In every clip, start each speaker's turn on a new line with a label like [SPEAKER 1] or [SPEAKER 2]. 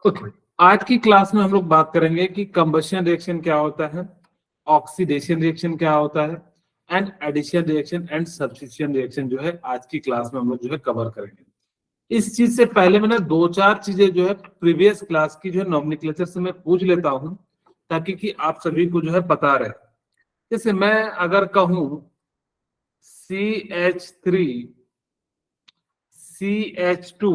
[SPEAKER 1] Okay, आज की class में हम लोग बात करेंगे कि कंबशन रिएक्शन क्या होता है, ऑक्सीडेशन रिएक्शन क्या होता है, and addition reaction and substitution reaction जो है आज की क्लास में हम लोग जो है कवर करेंगे। इस चीज से पहले मैंने दो चार चीजें जो है प्रीवियस क्लास की जो है नॉमेनक्लेचर से मैं पूछ लेता हूं, ताकि कि आप सभी को जो है पता रहे। जैसे मैं अगर कहूं CH3 CH2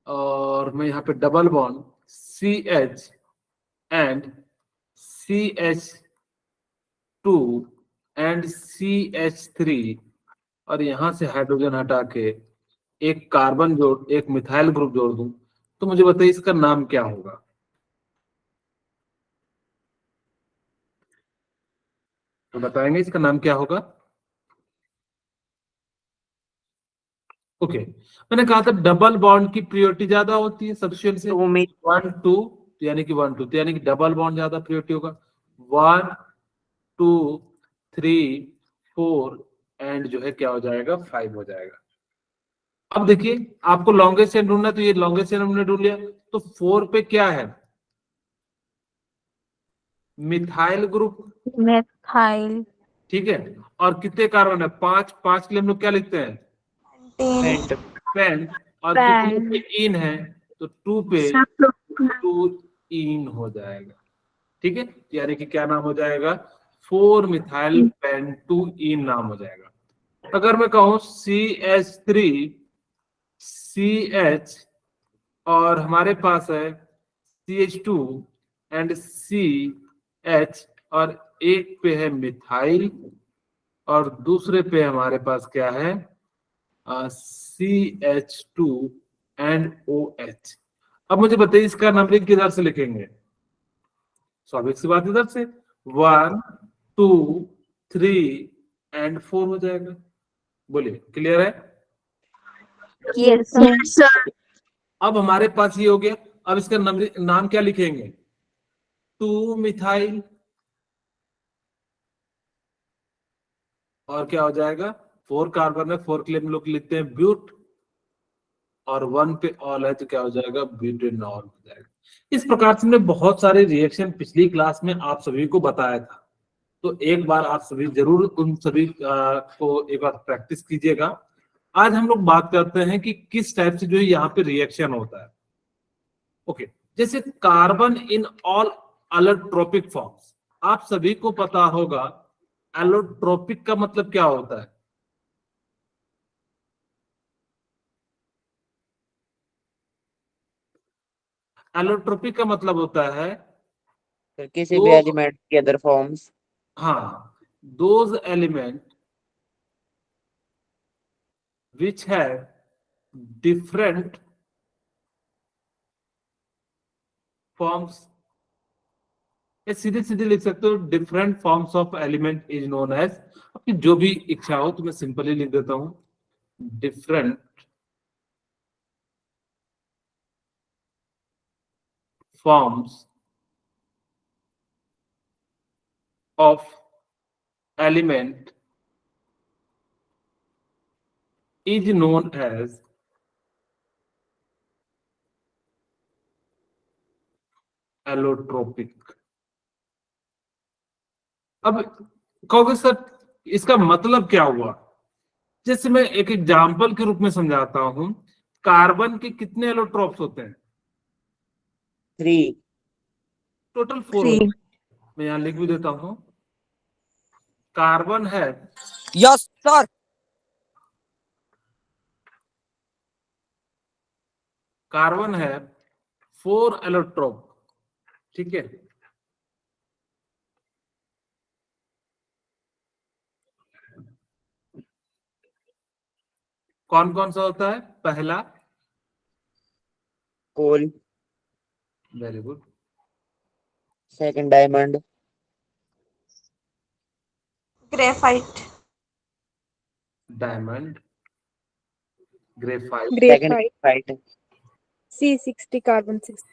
[SPEAKER 1] और मैं यहाँ पे double bond CH and CH2 and CH3 और यहां से हाइड्रोजन हटा के एक कार्बन जोड़, एक मिथाइल ग्रुप जोड़ दूं, तो मुझे बताइए इसका नाम क्या होगा। तो बताएंगे इसका नाम क्या होगा। ओके, मैंने कहा था डबल बॉन्ड की प्रियोरिटी ज्यादा होती है सब्स्टिट्यूशन से। 1 2 यानी कि 1 2 तो यानी कि डबल बॉन्ड ज्यादा प्रियोरिटी होगा। 1 2 3 4 एंड जो है क्या हो जाएगा 5 हो जाएगा। अब देखिए आपको लॉन्गेस्ट चेन ढूंढना है, तो ये लॉन्गेस्ट चेन हमने ढूंढ लिया। तो 4 पे क्या है, मिथाइल ग्रुप,
[SPEAKER 2] मिथाइल
[SPEAKER 1] ठीक है। और कितने कार्बन है, 5 5 के लिए हम लोग क्या लिखते हैं,
[SPEAKER 3] पेंट।
[SPEAKER 1] पेन। और कितने
[SPEAKER 2] पेन।
[SPEAKER 1] पे इन है, तो 2 पे 2 इन हो जाएगा, ठीक है। यानी कि क्या नाम हो जाएगा, 4 मिथाइल पेन 2 इन नाम हो जाएगा। अगर मैं कहूं CH3 CH और हमारे पास है CH2 एंड CH और एक पे है मिथाइल और दूसरे पे हमारे पास क्या है CH2 एंड OH। अब मुझे बताइए इसका नंबरिंग किधर से लिखेंगे। स्वाभाविक सी बात, इधर से 1 2 3 एंड 4 हो जाएगा। बोलिए, क्लियर है।
[SPEAKER 2] Yes sir.
[SPEAKER 1] अब हमारे पास ये हो गया। अब इसका नाम क्या लिखेंगे, 2 मिथाइल और क्या हो जाएगा 4 कार्बन है, 4 के लिए हम लोग लिखते हैं ब्यूट और 1 पे ऑल है तो क्या हो जाएगा ब्यूटेनॉल हो जाएगा। इस प्रकार से हमने बहुत सारे रिएक्शन पिछली क्लास में आप सभी को बताया था, तो एक बार आप सभी जरूर उन सभी को एक बार प्रैक्टिस कीजिएगा। आज हम लोग बात करते हैं कि किस टाइप से जो है यहाँ पे रिएक्शन होता है। ओके, जैसे carbon in all allotropic forms, आप सभी को पता होगा एलोट्रोपिक का मतलब क्या होता है। एलोट्रोपिक का मतलब होता है
[SPEAKER 3] किसी भी एलिमेंट के अदर फॉर्म्स,
[SPEAKER 1] हाँ, those element which have different forms, या सीधे सीधे लिख सकते हो different forms of element is known as, आपकी जो भी इच्छा हो तो मैं सिंपली लिख देता हूं different forms of element is known as allotropic. अब कहोगे सर इसका मतलब क्या हुआ, जैसे मैं एक एग्जाम्पल के रूप में समझाता हूं। कार्बन के कितने एलोट्रोप्स होते हैं,
[SPEAKER 3] 3।
[SPEAKER 1] टोटल 4 होते हैं। मैं यहां लिख भी देता हूं, कार्बन है,
[SPEAKER 3] यस सर।
[SPEAKER 1] कार्बन है 4 एलोट्रोप, ठीक है। कौन कौन सा होता है, पहला
[SPEAKER 3] coal,
[SPEAKER 1] very good,
[SPEAKER 3] second diamond,
[SPEAKER 4] graphite,
[SPEAKER 1] diamond, graphite,
[SPEAKER 3] second
[SPEAKER 2] graphite.
[SPEAKER 3] Graphite,
[SPEAKER 2] C60 carbon 6।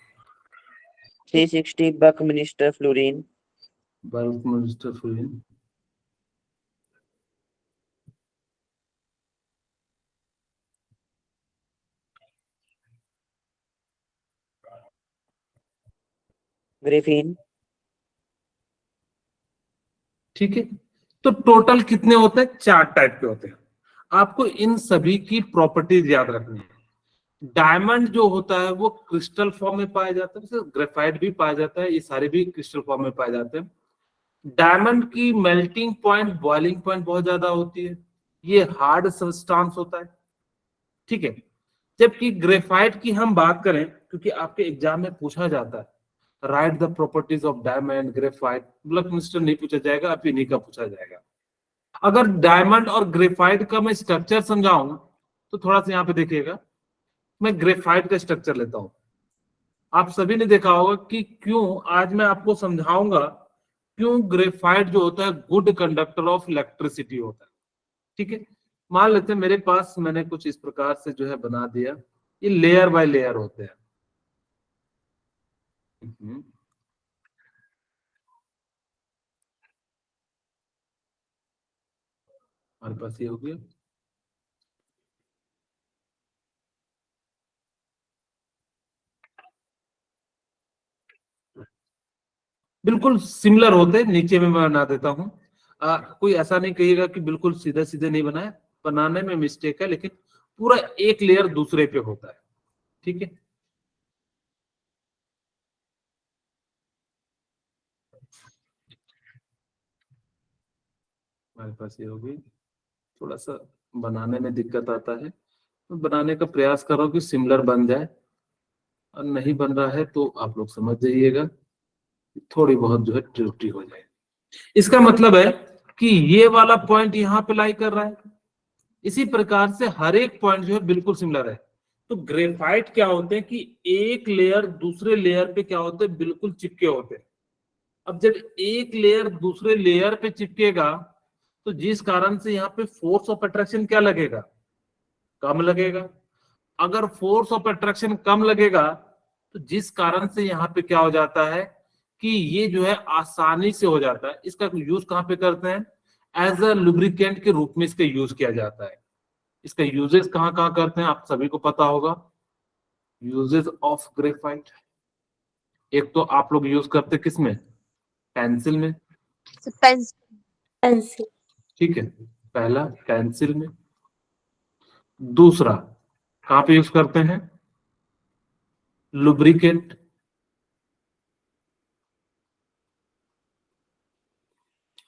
[SPEAKER 3] 360 buckminster fullerene,
[SPEAKER 1] buckminster fullerene,
[SPEAKER 3] graphene.
[SPEAKER 1] ठीक है, तो टोटल कितने होते हैं? 4 टाइप के होते हैं। आपको इन सभी की प्रॉपर्टीज याद रखनी है। डायमंड जो होता है वो क्रिस्टल फॉर्म में पाया जाता है, जैसे ग्रेफाइट भी पाया जाता है, ये सारे भी क्रिस्टल फॉर्म में पाए जाते हैं। डायमंड की मेल्टिंग पॉइंट, बॉइलिंग पॉइंट बहुत ज्यादा होती है, ये हार्ड सब्सटेंस होता है। ठीक है, जबकि ग्रेफाइट की हम बात करें, क्योंकि आपके एग्जाम में पूछा जाता है right the properties of diamond graphite, block mister नहीं पूछा जाएगा, आप इन्हीं का पूछा जाएगा। अगर डायमंड और ग्रेफाइट का मैं स्ट्रक्चर समझाऊं तो थोड़ा सा यहाँ पे देखिएगा, मैं ग्रेफाइट का स्ट्रक्चर लेता हूं। आप सभी ने देखा होगा कि क्यों, आज मैं आपको समझाऊंगा क्यों ग्रेफाइट जो होता है गुड कंडक्टर ऑफ इलेक्ट्रिसिटी होता है। ठीक है, मान लेते हैं मेरे पास मैंने कुछ इस प्रकार से जो है बना दिया, ये लेयर बाय लेयर होते हैं। हमारे पास ये हो गया। बिल्कुल सिमिलर होते हैं, नीचे में मैं बना देता हूं। कोई ऐसा नहीं कहिएगा कि बिल्कुल सीधे सीधे नहीं बनाया, बनाने में मिस्टेक है, लेकिन पूरा एक लेयर दूसरे पे होता है। ठीक है, हमारे पास ये होगी। थोड़ा सा बनाने में दिक्कत आता है, तो बनाने का प्रयास कर रहा हूँ कि सिमिलर बन जाए, और नहीं बन रहा है तो आप लोग समझ जाइएगा, थोड़ी बहुत जो है त्रुटि हो जाए। इसका मतलब है कि ये वाला पॉइंट यहाँ पे लाई कर रहा है, इसी प्रकार से हर एक पॉइंट जो है बिल्कुल सिमिलर है। तो ग्रेफाइट क्या होते हैं कि एक लेयर दूसरे लेयर पे क्या होते हैं, बिल्कुल चिपके होते हैं। अब जब एक लेयर दूसरे लेयर पे चिपकेगा तो जिस कारण से यहाँ पे फोर्स ऑफ अट्रैक्शन क्या लगेगा, कम लगेगा। अगर फोर्स ऑफ अट्रैक्शन कम लगेगा तो जिस कारण से यहाँ पे क्या हो जाता है कि ये जो है आसानी से हो जाता है। इसका यूज कहाँ पे करते हैं? एज अ लुब्रिकेंट के रूप में इसका यूज किया जाता है। इसका यूजेस कहाँ कहाँ करते हैं आप सभी को पता होगा। यूजेस ऑफ ग्रेफाइट, एक तो आप लोग यूज करते किसमें? पेंसिल में।
[SPEAKER 2] पेंसिल।
[SPEAKER 1] ठीक है, पहला पेंसिल में। दूसरा कहाँ पे यूज करते हैं? लुब्रिकेंट।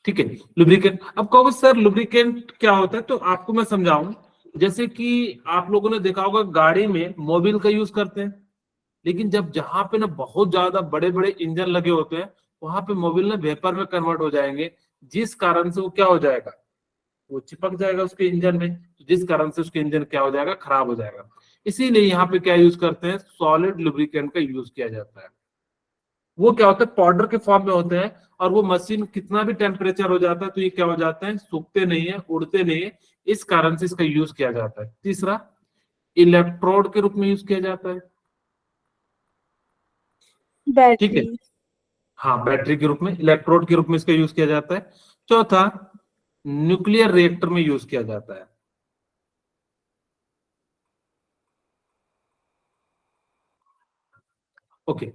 [SPEAKER 1] ठीक है, लुब्रिकेंट। अब कहोगे सर लुब्रिकेंट क्या होता है, तो आपको मैं समझाऊं। जैसे कि आप लोगों ने देखा होगा गाड़ी में मोबिल का यूज करते हैं, लेकिन जब जहां पे ना बहुत ज्यादा बड़े बड़े इंजन लगे होते हैं वहां पे मोबिल ना वेपर में कन्वर्ट हो जाएंगे, जिस कारण से वो क्या हो जाएगा, वो चिपक जाएगा उसके इंजन में, जिस कारण से उसके इंजन क्या हो जाएगा, खराब हो जाएगा। इसीलिए यहाँ पे क्या यूज करते हैं? सॉलिड लुब्रिकेंट का यूज किया जाता है। वो क्या होता है? पाउडर के फॉर्म में होते हैं, और वो मशीन कितना भी टेम्परेचर हो जाता है तो ये क्या हो जाते हैं, सूखते नहीं है, उड़ते नहीं है, इस कारण से इसका यूज किया जाता है। तीसरा, इलेक्ट्रोड के रूप में यूज किया जाता है। ठीक है,
[SPEAKER 2] बैटरी।
[SPEAKER 1] हाँ, बैटरी के रूप में, इलेक्ट्रोड के रूप में इसका यूज किया जाता है। चौथा, न्यूक्लियर रिएक्टर में यूज किया जाता है। ओके,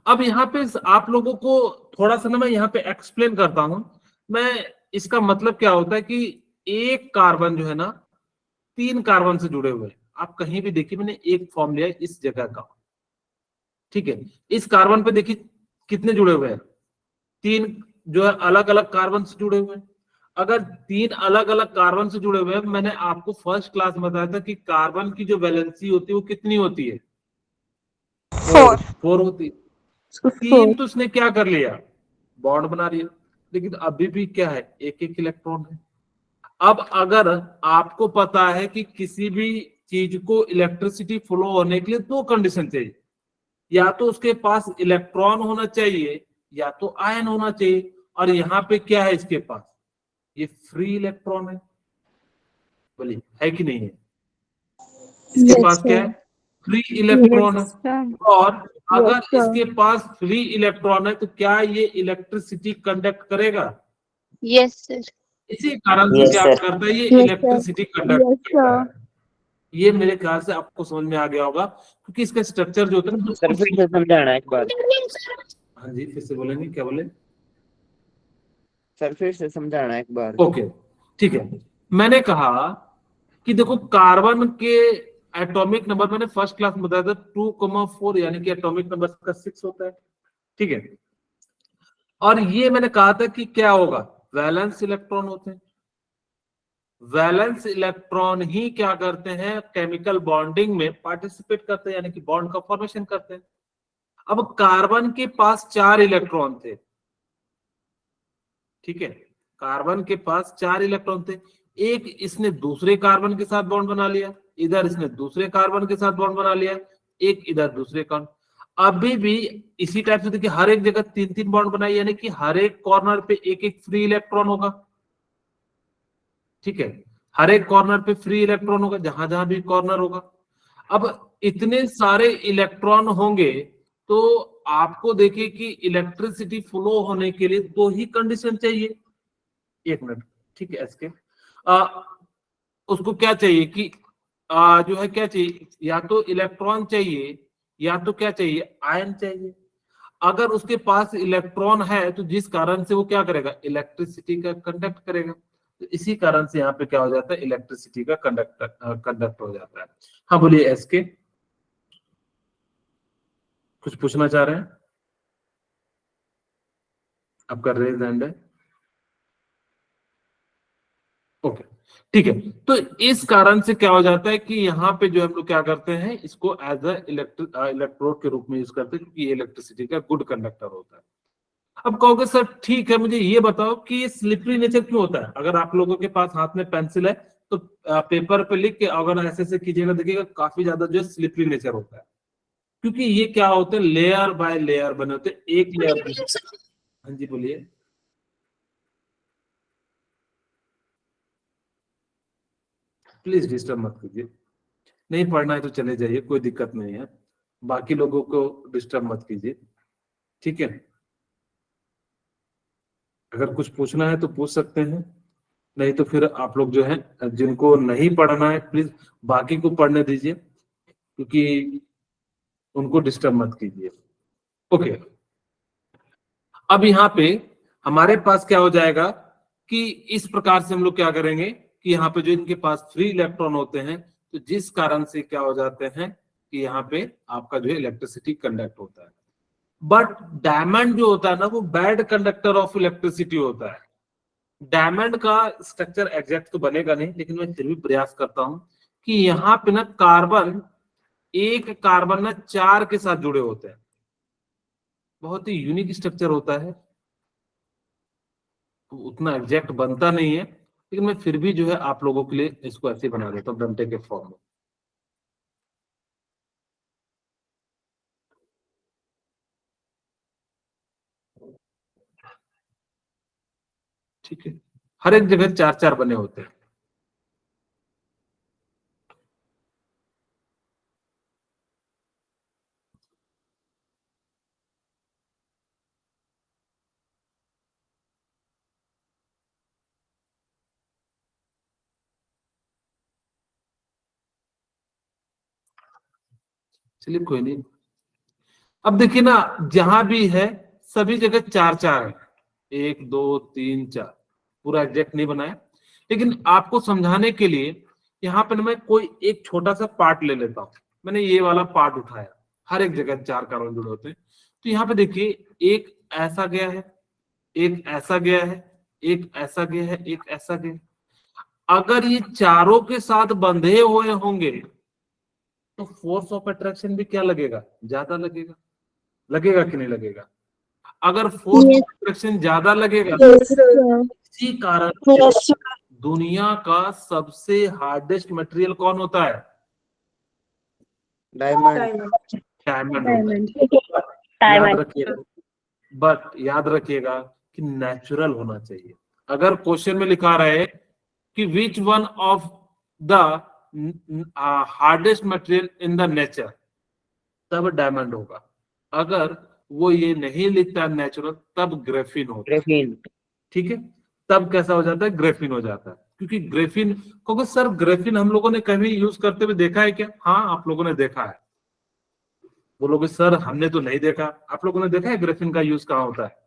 [SPEAKER 1] अब यहाँ पे आप लोगों को थोड़ा सा ना मैं यहाँ पे एक्सप्लेन करता हूं। मैं इसका मतलब क्या होता है कि एक कार्बन जो है ना 3 कार्बन से जुड़े हुए हैं। आप कहीं भी देखिए, मैंने एक फॉर्म लिया है इस जगह का। ठीक है, इस कार्बन पे देखिए कितने जुड़े हुए हैं, 3 जो है अलग अलग कार्बन से जुड़े हुए हैं। अगर 3 अलग अलग कार्बन से जुड़े हुए हैं, मैंने आपको फर्स्ट क्लास में बताया था कि कार्बन की जो वैलेंसी होती है वो कितनी होती है? 4 होती है। 3 तो उसने क्या कर लिया, बॉन्ड बना लिया, लेकिन अभी भी क्या है, एक एक इलेक्ट्रॉन है। अब अगर आपको पता है कि किसी भी चीज को इलेक्ट्रिसिटी फ्लो होने के लिए 2 कंडीशन चाहिए, या तो उसके पास इलेक्ट्रॉन होना चाहिए या तो आयन होना चाहिए, और यहाँ पे क्या है इसके पास, ये फ्री इलेक्ट्रॉन है। बोलिए है कि नहीं है? इसके पास क्या है, फ्री इलेक्ट्रॉन है। और अगर इसके पास फ्री इलेक्ट्रॉन है तो क्या ये इलेक्ट्रिसिटी कंडक्ट करेगा?
[SPEAKER 2] Yes sir.
[SPEAKER 1] इसी कारण से
[SPEAKER 3] Yes,
[SPEAKER 1] क्या
[SPEAKER 3] sir.
[SPEAKER 1] करता है, ये
[SPEAKER 2] Yes, sir.
[SPEAKER 1] Electricity conduct
[SPEAKER 2] Yes,
[SPEAKER 1] करता
[SPEAKER 2] sir.
[SPEAKER 1] है। ये मेरे ख्याल से आपको समझ में आ गया होगा, क्योंकि इसका स्ट्रक्चर जो होता है ना
[SPEAKER 3] सर फिर से समझाना एक बार।
[SPEAKER 1] हाँ जी, फिर से बोलेंगे, क्या बोले?
[SPEAKER 3] सर फिर से समझाना एक बार।
[SPEAKER 1] ओके, ठीक है। मैंने कहा कि देखो कार्बन के एटॉमिक नंबर मैंने फर्स्ट क्लास में बताया था 2,4, यानी कि एटॉमिक नंबर का 6 होता है, ठीक है। और ये मैंने कहा था कि क्या होगा, वैलेंस इलेक्ट्रॉन होते हैं। वैलेंस इलेक्ट्रॉन ही क्या करते हैं, केमिकल बॉन्डिंग में पार्टिसिपेट करते हैं, यानी कि बॉन्ड का फॉर्मेशन करते हैं। अब कार्बन के पास 4 इलेक्ट्रॉन थे, ठीक है, कार्बन के पास 4 इलेक्ट्रॉन थे। एक इसने दूसरे कार्बन के साथ बॉन्ड बना लिया, इधर इसने दूसरे कार्बन के साथ बॉन्ड बना लिया, एक इधर दूसरे कार्बन। अभी भी इसी टाइप से देखिए, हर एक जगह 3-3 बॉन्ड बनाई, यानी कि हर एक कॉर्नर पे एक एक फ्री इलेक्ट्रॉन होगा, ठीक है। हर एक कॉर्नर पे फ्री इलेक्ट्रॉन होगा, जहां जहां भी कॉर्नर होगा। अब इतने सारे इलेक्ट्रॉन होंगे तो आपको देखिए कि इलेक्ट्रिसिटी फ्लो होने के लिए 2 ही कंडीशन चाहिए। 1 मिनट, ठीक है। इसके उसको क्या चाहिए कि जो है क्या चाहिए, या तो इलेक्ट्रॉन चाहिए या तो क्या चाहिए, आयन चाहिए। अगर उसके पास इलेक्ट्रॉन है तो जिस कारण से वो क्या करेगा, इलेक्ट्रिसिटी का कंडक्ट करेगा। तो इसी कारण से यहाँ पे क्या हो जाता है, इलेक्ट्रिसिटी का कंडक्ट हो जाता है। हाँ बोलिए, एसके कुछ पूछना चाह रहे हैं? आपका रेज हैंड है, ओके, ठीक है। तो इस कारण से क्या हो जाता है कि यहाँ पे जो हम लोग क्या करते हैं, इसको एज अ इलेक्ट्रोड के रूप में यूज करते हैं, क्योंकि ये इलेक्ट्रिसिटी का गुड कंडक्टर होता है। अब कहोगे सर ठीक है, मुझे ये बताओ कि ये स्लिपरी नेचर क्यों होता है। अगर आप लोगों के पास हाथ में पेंसिल है तो पेपर पे लिख के अगर ऐसे ऐसे कीजिएगा, देखिएगा काफी ज्यादा जो है स्लिपरी नेचर होता है, क्योंकि ये क्या होते हैं, लेयर बाय लेयर बने होते हैं, एक लेयर। हाँ जी बोलिए। प्लीज डिस्टर्ब मत कीजिए, नहीं पढ़ना है तो चले जाइए, कोई दिक्कत नहीं है। बाकी लोगों को डिस्टर्ब मत कीजिए, ठीक है। अगर कुछ पूछना है तो पूछ सकते हैं, नहीं तो फिर आप लोग जो है, जिनको नहीं पढ़ना है प्लीज बाकी को पढ़ने दीजिए, क्योंकि उनको डिस्टर्ब मत कीजिए। ओके, अब यहाँ पे हमारे पास क्या हो जाएगा कि इस प्रकार से हम लोग क्या करेंगे कि यहाँ पे जो इनके पास फ्री इलेक्ट्रॉन होते हैं, तो जिस कारण से क्या हो जाते हैं कि यहाँ पे आपका जो है इलेक्ट्रिसिटी कंडक्ट होता है। बट डायमंड जो होता है ना, वो बैड कंडक्टर ऑफ इलेक्ट्रिसिटी होता है। डायमंड का स्ट्रक्चर एग्जैक्ट तो बनेगा नहीं, लेकिन मैं फिर भी प्रयास करता हूं कि यहाँ पे ना कार्बन, एक कार्बन ना 4 के साथ जुड़े होते हैं, बहुत ही यूनिक स्ट्रक्चर होता है। तो उतना एग्जैक्ट बनता नहीं है, लेकिन मैं फिर भी जो है आप लोगों के लिए इसको ऐसे बना देता हूँ डंडे के फॉर्म में। ठीक है, हर एक जगह 4-4 बने होते हैं। चलिए कोई नहीं। अब देखिए ना, जहां भी है सभी जगह 4-4 है, 1 2 3 4, पूरा एग्जैक्ट नहीं बनाया, लेकिन आपको समझाने के लिए यहाँ पे मैं कोई एक छोटा सा पार्ट ले लेता हूं। मैंने ये वाला पार्ट उठाया, हर एक जगह 4 कार्बन जुड़े होते हैं। तो यहाँ पे देखिए, एक ऐसा गया है, एक ऐसा गया है, एक ऐसा गया है, एक ऐसा गया है। अगर ये चारों के साथ बंधे हुए होंगे तो फोर्स ऑफ अट्रैक्शन भी क्या लगेगा, ज्यादा लगेगा। लगेगा कि नहीं लगेगा? अगर फोर्स ऑफ अट्रैक्शन ज्यादा लगेगा तो इसी कारण से दुनिया का सबसे हार्डेस्ट मटेरियल कौन होता है?
[SPEAKER 3] डायमंड।
[SPEAKER 1] डायमंड होता है। याद रखिएगा, बट याद रखिएगा कि नेचुरल होना चाहिए। अगर क्वेश्चन में लिखा रहे कि which one of the hardest material in the nature, तब डायमंड होगा। अगर वो ये नहीं लिखता नेचुरल, तब ग्रेफिन होता है,
[SPEAKER 3] ग्रेफीन।
[SPEAKER 1] ठीक है। तब कैसा हो जाता है, ग्रेफिन हो जाता है। क्योंकि ग्रेफिन, क्योंकि सर ग्रेफिन हम लोगों ने कभी यूज करते हुए देखा है क्या? हाँ, आप लोगों ने देखा है। बोलोगे सर हमने तो नहीं देखा। आप लोगों ने देखा है ग्रेफिन का यूज कहाँ होता है?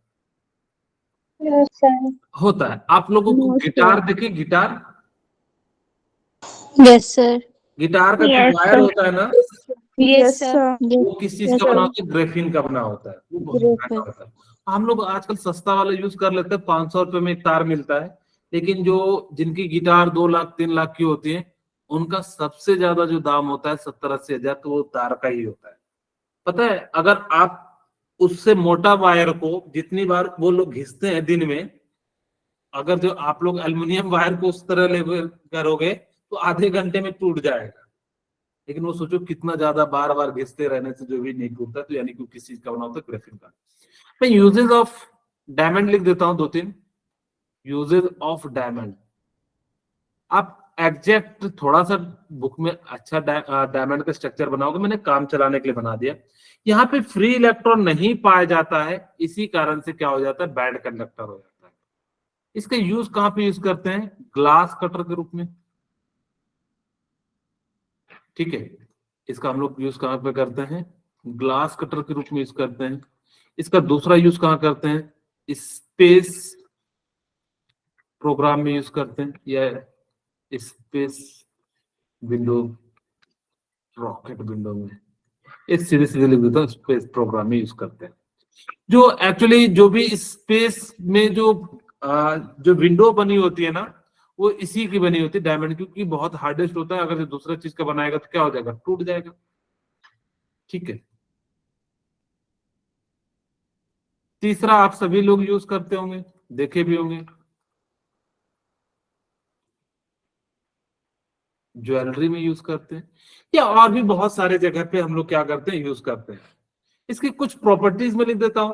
[SPEAKER 2] Yes, sir.
[SPEAKER 1] होता है। आप लोगों को
[SPEAKER 2] No, sir.
[SPEAKER 1] गिटार देखे? Guitar,
[SPEAKER 2] Yes, sir.
[SPEAKER 1] गिटार का जो
[SPEAKER 2] Yes,
[SPEAKER 1] वायर
[SPEAKER 2] sir.
[SPEAKER 1] होता है ना,
[SPEAKER 2] Yes, sir. Yes,
[SPEAKER 1] वो किस चीज
[SPEAKER 2] yes,
[SPEAKER 1] का बना
[SPEAKER 2] sir.
[SPEAKER 1] होता है? ग्रेफिन का बना होता है। वो बहुत महंगा
[SPEAKER 2] Graphite.
[SPEAKER 1] होता है। हम लोग आजकल सस्ता वाला यूज कर लेते हैं, 500 रुपए में एक तार मिलता है। लेकिन जो जिनकी गिटार 2 लाख 3 लाख की होती है, उनका सबसे ज्यादा जो दाम होता है 70-80 हजार, तो वो तार का ही होता है। पता है, अगर आप उससे मोटा वायर को जितनी बार वो लोग घिसते हैं दिन में, अगर जो आप लोग एल्युमिनियम वायर को उस तरह लेवल करोगे तो आधे घंटे में टूट जाएगा। लेकिन वो सोचो कितना ज्यादा बार बार घिसते रहने से जो भी नहीं टूटता, तो यानी कि किस चीज का बना होता है? ग्रेफिन का। मैं यूजेस ऑफ डायमंड लिख देता हूं 2-3 यूजेस ऑफ डायमंड। आप एग्जैक्ट थोड़ा सा बुक में अच्छा डायमंड का स्ट्रक्चर बनाओगे, मैंने काम चलाने के लिए बना दिया। यहाँ पे फ्री इलेक्ट्रॉन नहीं पाया जाता है, इसी कारण से क्या हो जाता है? बैड कंडक्टर हो जाता है। इसका यूज कहां पे यूज करते हैं? ग्लास कटर के रूप में। ठीक है, इसका हम लोग यूज कहां पे करते हैं? ग्लास कटर के रूप में यूज करते हैं। इसका दूसरा यूज कहां करते हैं? स्पेस प्रोग्राम में यूज करते हैं, या स्पेस विंडो, रॉकेट विंडो में। एक सीधे सीधे लिख देता हूं, स्पेस प्रोग्राम में यूज करते हैं। जो एक्चुअली जो भी स्पेस में जो विंडो बनी होती है ना, वो इसी की बनी होती है, डायमंड, क्योंकि बहुत हार्डेस्ट होता है। अगर ये दूसरा चीज का बनाएगा तो क्या हो जाएगा? टूट जाएगा। ठीक है, तीसरा आप सभी लोग यूज करते होंगे, देखे भी होंगे, ज्वेलरी में यूज करते हैं, या और भी बहुत सारे जगह पे हम लोग क्या करते हैं? यूज करते हैं। इसकी कुछ प्रॉपर्टीज में लिख देता हूं,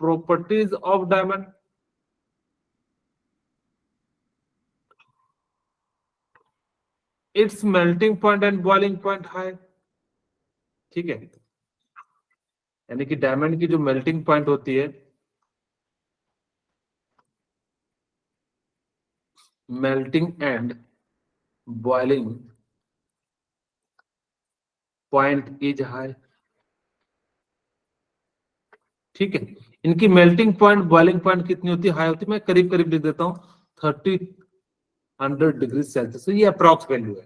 [SPEAKER 1] properties of diamond. It's melting point and boiling point high. ठीक है, यानी कि डायमंड की जो मेल्टिंग पॉइंट होती है, melting and boiling point is high. ठीक है, इनकी मेल्टिंग पॉइंट बॉइलिंग पॉइंट कितनी होती है? हाई होती है। मैं करीब करीब लिख देता हूं 30-100 डिग्री सेल्सियस। ये अप्रॉक्स वैल्यू है।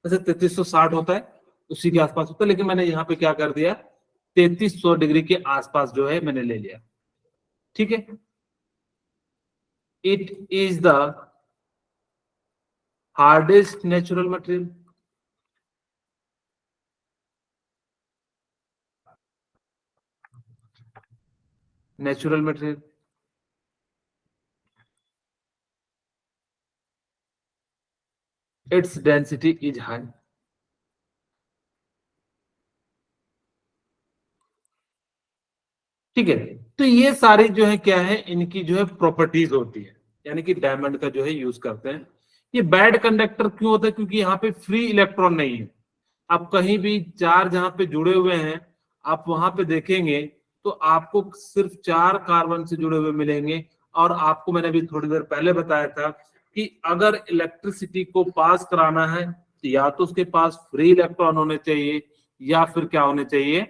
[SPEAKER 1] वैसे 3360 होता है, उसी के आसपास होता है, लेकिन मैंने यहाँ पे क्या कर दिया? 3300 डिग्री के आसपास जो है मैंने ले लिया। ठीक है, it is the hardest natural material. Natural material, its density is high. ठीक है, तो ये सारी जो है क्या है? इनकी जो है प्रॉपर्टीज होती है, यानी कि डायमंड का जो है यूज करते हैं। ये बैड कंडक्टर क्यों होता है? क्योंकि यहाँ पे फ्री इलेक्ट्रॉन नहीं है। आप कहीं भी चार जहां पे जुड़े हुए हैं, आप वहां पे देखेंगे तो आपको सिर्फ 4 कार्बन से जुड़े हुए मिलेंगे। और आपको मैंने अभी थोड़ी देर पहले बताया था कि अगर इलेक्ट्रिसिटी को पास कराना है तो या तो उसके पास फ्री इलेक्ट्रॉन होने चाहिए, या फिर क्या होने चाहिए?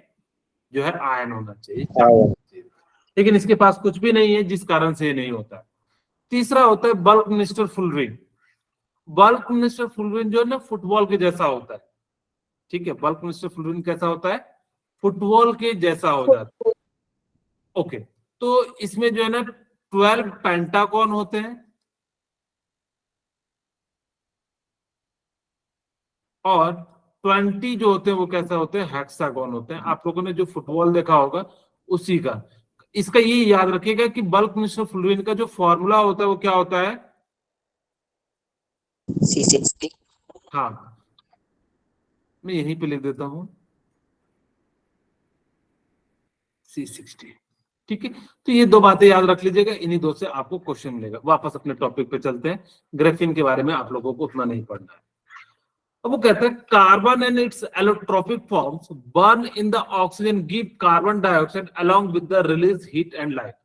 [SPEAKER 1] जो है आयन होना चाहिए, चार्ज होना चाहिए। लेकिन इसके पास कुछ भी नहीं है, जिस कारण से ये नहीं होता। तीसरा होता है bulk minister fullerene. Bulk minister fullerene जो है ना, फुटबॉल के जैसा होता है। ठीक है, बल्क मिनिस्टर फुलरिन कैसा होता है? फुटबॉल के जैसा हो जाता है। ओके, तो इसमें जो है ना 12 पेंटागन होते हैं, और 20 जो होते हैं वो कैसा होते हैं? हेक्सागोन होते हैं। आप लोगों ने जो फुटबॉल देखा होगा उसी का। इसका ये याद रखिएगा कि बल्क मिनिस्टर फुलरिन का जो फॉर्मूला होता है वो क्या होता है?
[SPEAKER 3] C60।
[SPEAKER 1] हाँ, मैं यहीं पे लिख देता हूं C60। ठीक है, तो ये दो बातें याद रख लीजिएगा, इन्हीं दो से आपको क्वेश्चन मिलेगा। वापस अपने टॉपिक पे चलते हैं। ग्रेफिन के बारे में आप लोगों को उतना नहीं पढ़ना है। अब वो कहते हैं carbon and it's allotropic forms burn in the oxygen give carbon dioxide along with the release heat and light.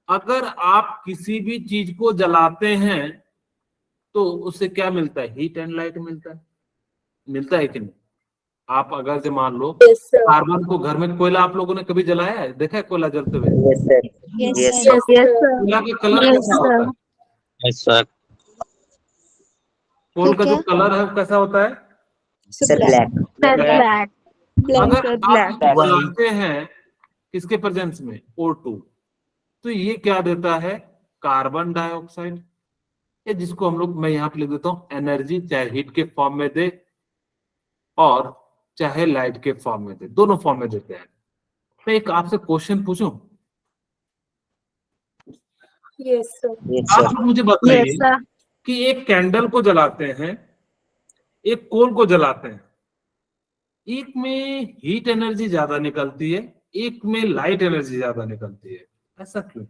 [SPEAKER 1] अगर आप किसी भी चीज को जलाते हैं तो उससे क्या मिलता है? हीट एंड लाइट मिलता है। मिलता है कि नहीं? आप अगर से मान लो
[SPEAKER 2] Yes, sir.
[SPEAKER 1] कार्बन को, घर में कोयला आप लोगों ने कभी जलाया है, देखा है कोयला जलते हुए?
[SPEAKER 3] Yes, sir.
[SPEAKER 2] Yes,
[SPEAKER 3] Yes,
[SPEAKER 2] sir. Yes, sir.
[SPEAKER 1] कोयला का कलर
[SPEAKER 2] Yes,
[SPEAKER 1] कैसा होता है?
[SPEAKER 3] Yes, sir.
[SPEAKER 1] कोल का
[SPEAKER 2] ठीक
[SPEAKER 1] जो
[SPEAKER 2] है।
[SPEAKER 1] कलर है वो कैसा होता है?
[SPEAKER 3] Sir, black.
[SPEAKER 2] Sir,
[SPEAKER 1] Black.
[SPEAKER 2] black. Black,
[SPEAKER 1] अगर
[SPEAKER 2] sir,
[SPEAKER 1] आप
[SPEAKER 2] black.
[SPEAKER 1] जलाते हैं किसके प्रेजेंस में? O2, तो ये क्या देता है? कार्बन डाइऑक्साइड, या जिसको हम लोग, मैं यहाँ पे लिख देता हूँ एनर्जी, चाहे हीट के फॉर्म में दे और चाहे लाइट के फॉर्म में दे, दोनों फॉर्म में देते हैं। मैं एक आपसे क्वेश्चन पूछूं,
[SPEAKER 2] Yes, sir.
[SPEAKER 3] Yes,
[SPEAKER 1] आप
[SPEAKER 3] sir.
[SPEAKER 1] लोग मुझे
[SPEAKER 2] Yes,
[SPEAKER 1] बताइए
[SPEAKER 2] sir.
[SPEAKER 1] कि एक कैंडल को जलाते हैं, एक कोल को जलाते हैं, एक में हीट एनर्जी ज्यादा निकलती है, एक में लाइट एनर्जी ज्यादा निकलती है, ऐसा क्यों?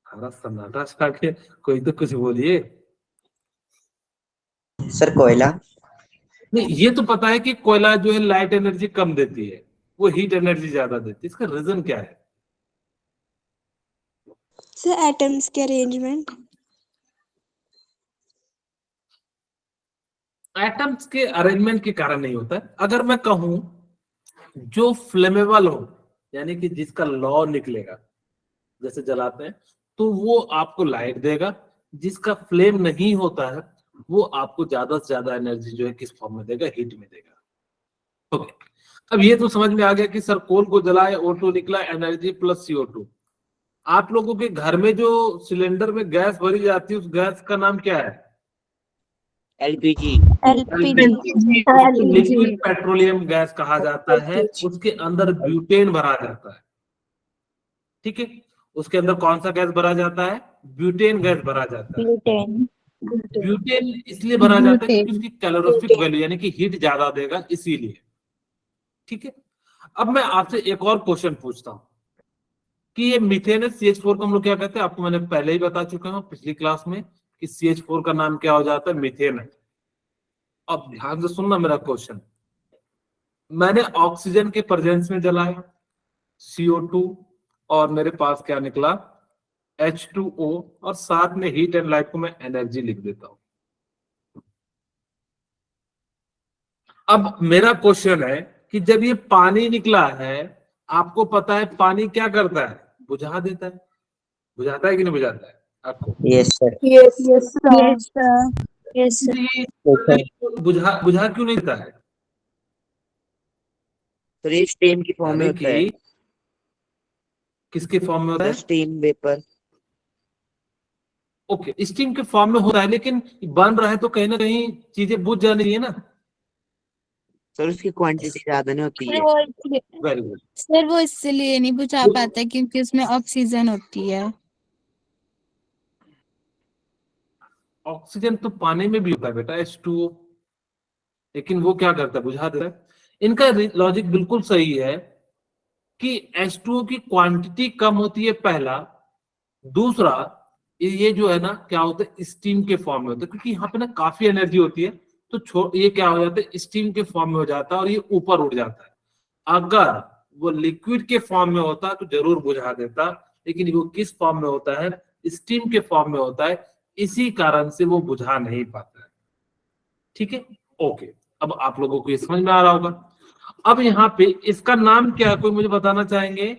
[SPEAKER 1] हमारा सन्नाटा छा के कोई तो कुछ बोलिए।
[SPEAKER 3] Sir, कोयला.
[SPEAKER 1] नहीं, ये तो पता है कि कोयला जो है लाइट एनर्जी कम देती है, वो हीट एनर्जी ज्यादा देती है, इसका रीजन क्या है?
[SPEAKER 2] Sir, atoms के arrangement.
[SPEAKER 1] एटम्स के अरेंजमेंट के कारण नहीं होता है। अगर मैं कहूं जो फ्लेमेबल हो, यानी कि जिसका लॉ निकलेगा, जैसे जलाते हैं, तो वो आपको लाइट देगा। जिसका फ्लेम नहीं होता है वो आपको ज्यादा से ज्यादा एनर्जी जो है किस फॉर्म में देगा? हीट में देगा। ओके, अब ये तो समझ में आ गया कि सर कोल को जलाए O2 निकला, एनर्जी प्लस CO2। आप लोगों के घर में जो सिलेंडर में गैस भरी जाती है उस गैस का नाम क्या है?
[SPEAKER 3] LPG.
[SPEAKER 2] LPG.
[SPEAKER 1] Liquid petroleum gas कहा जाता है। उसके अंदर ब्यूटेन भरा जाता है, ठीक है? उसके अंदर कौन सा गैस भरा जाता है? ब्यूटेन गैस भरा जाता है।
[SPEAKER 2] Gluten.
[SPEAKER 1] ब्यूटेन इसलिए भरा जाता है क्योंकि उसकी कैलोरीफिक वैल्यू यानी कि हीट ज्यादा देगा, इसीलिए। ठीक है, अब मैं आपसे एक और क्वेश्चन पूछता हूं कि ये मीथेन है, CH4 को हम लोग क्या कहते हैं? आपको मैंने पहले ही बता चुका हूं पिछली क्लास में कि CH4 का नाम क्या हो जाता है? मीथेन है। अब ध्यान से सुनना मेरा क्वेश्चन। मैंने ऑक्सीजन के प्रेजेंस में जलाया CO2, और मेरे पास क्या निकला? H2O, और साथ में हीट एंड लाइट को मैं एनर्जी लिख देता हूं। अब मेरा क्वेश्चन है कि जब ये पानी निकला है, आपको पता है पानी क्या करता है? बुझा देता है। बुझाता है कि नहीं बुझाता है आपको?
[SPEAKER 3] Yes, sir.
[SPEAKER 2] Yes, yes, sir. Yes, sir. Yes, sir.
[SPEAKER 1] ये
[SPEAKER 3] Yes, sir.
[SPEAKER 1] बुझा बुझा क्यों नहीं देता है?
[SPEAKER 3] Sir, ये steam की फॉर्म में
[SPEAKER 1] यानी
[SPEAKER 3] होता है.
[SPEAKER 1] कि किसके फॉर्म में होता
[SPEAKER 3] The
[SPEAKER 1] है?
[SPEAKER 3] steam vapor.
[SPEAKER 1] ओके, स्टीम के फॉर्म में होता है, लेकिन बन रहा है तो कहीं ना कहीं चीजें बुझ जानी चाहिए ना।
[SPEAKER 3] सर उसकी क्वांटिटी ज्यादा नहीं होती है.
[SPEAKER 1] Very good.
[SPEAKER 5] सर वो इसलिए नहीं बुझा पाता क्योंकि उसमें ऑक्सीजन होती है।
[SPEAKER 1] ऑक्सीजन तो पानी में भी होता है बेटा, H2O, लेकिन वो क्या करता है? बुझा देता है। इनका लॉजिक बिल्कुल सही है कि H2O की क्वांटिटी कम होती है, पहला। दूसरा, ये जो है ना क्या होता है? स्टीम के फॉर्म में होता है, क्योंकि यहाँ पे ना काफी एनर्जी होती है, तो ये क्या हो जाता है? स्टीम के फॉर्म में हो जाता है और ये ऊपर उड़ जाता है। अगर वो लिक्विड के फॉर्म में होता तो जरूर बुझा देता, लेकिन वो किस फॉर्म में होता है? स्टीम के फॉर्म में होता है, इसी कारण से वो बुझा नहीं पाता है। ठीक है, ओके, अब आप लोगों को ये समझ में आ रहा होगा। अब यहाँ पे इसका नाम क्या है, कोई मुझे बताना चाहेंगे?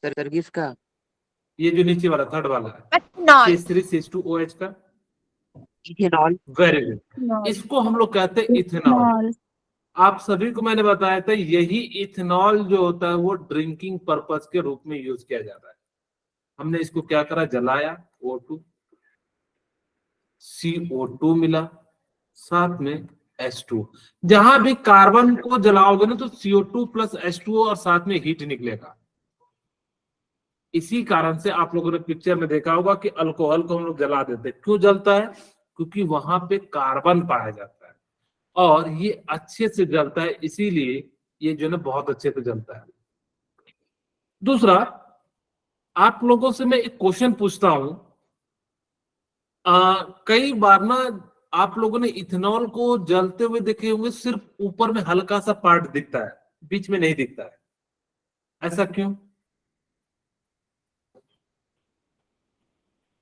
[SPEAKER 3] सर किसका?
[SPEAKER 1] ये जो नीचे वाला थर्ड वाला है,
[SPEAKER 4] Ethanol.
[SPEAKER 1] CH3CH2OH का।
[SPEAKER 3] इथेनॉल.
[SPEAKER 1] वेरी गुड, इसको हम लोग कहते हैं इथेनॉल। आप सभी को मैंने बताया था यही इथेनॉल जो होता है वो ड्रिंकिंग पर्पस के रूप में यूज किया जाता है। हमने इसको क्या करा? जलाया, O2, CO2 मिला, साथ में H2। जहां भी कार्बन को जलाओगे ना तो CO2 प्लस H2O और साथ में हीट निकलेगा। इसी कारण से आप लोगों ने पिक्चर में देखा होगा कि अल्कोहल को हम लोग जला देते हैं। क्यों जलता है? क्योंकि वहां पे कार्बन पाया जाता है और ये अच्छे से जलता है, इसीलिए ये जो है ना बहुत अच्छे से जलता है। दूसरा, आप लोगों से मैं एक क्वेश्चन पूछता हूं। कई बार ना आप लोगों ने इथेनॉल को जलते हुए देखे होंगे, सिर्फ ऊपर में हल्का सा पार्ट दिखता है, बीच में नहीं दिखता है। ऐसा क्यों?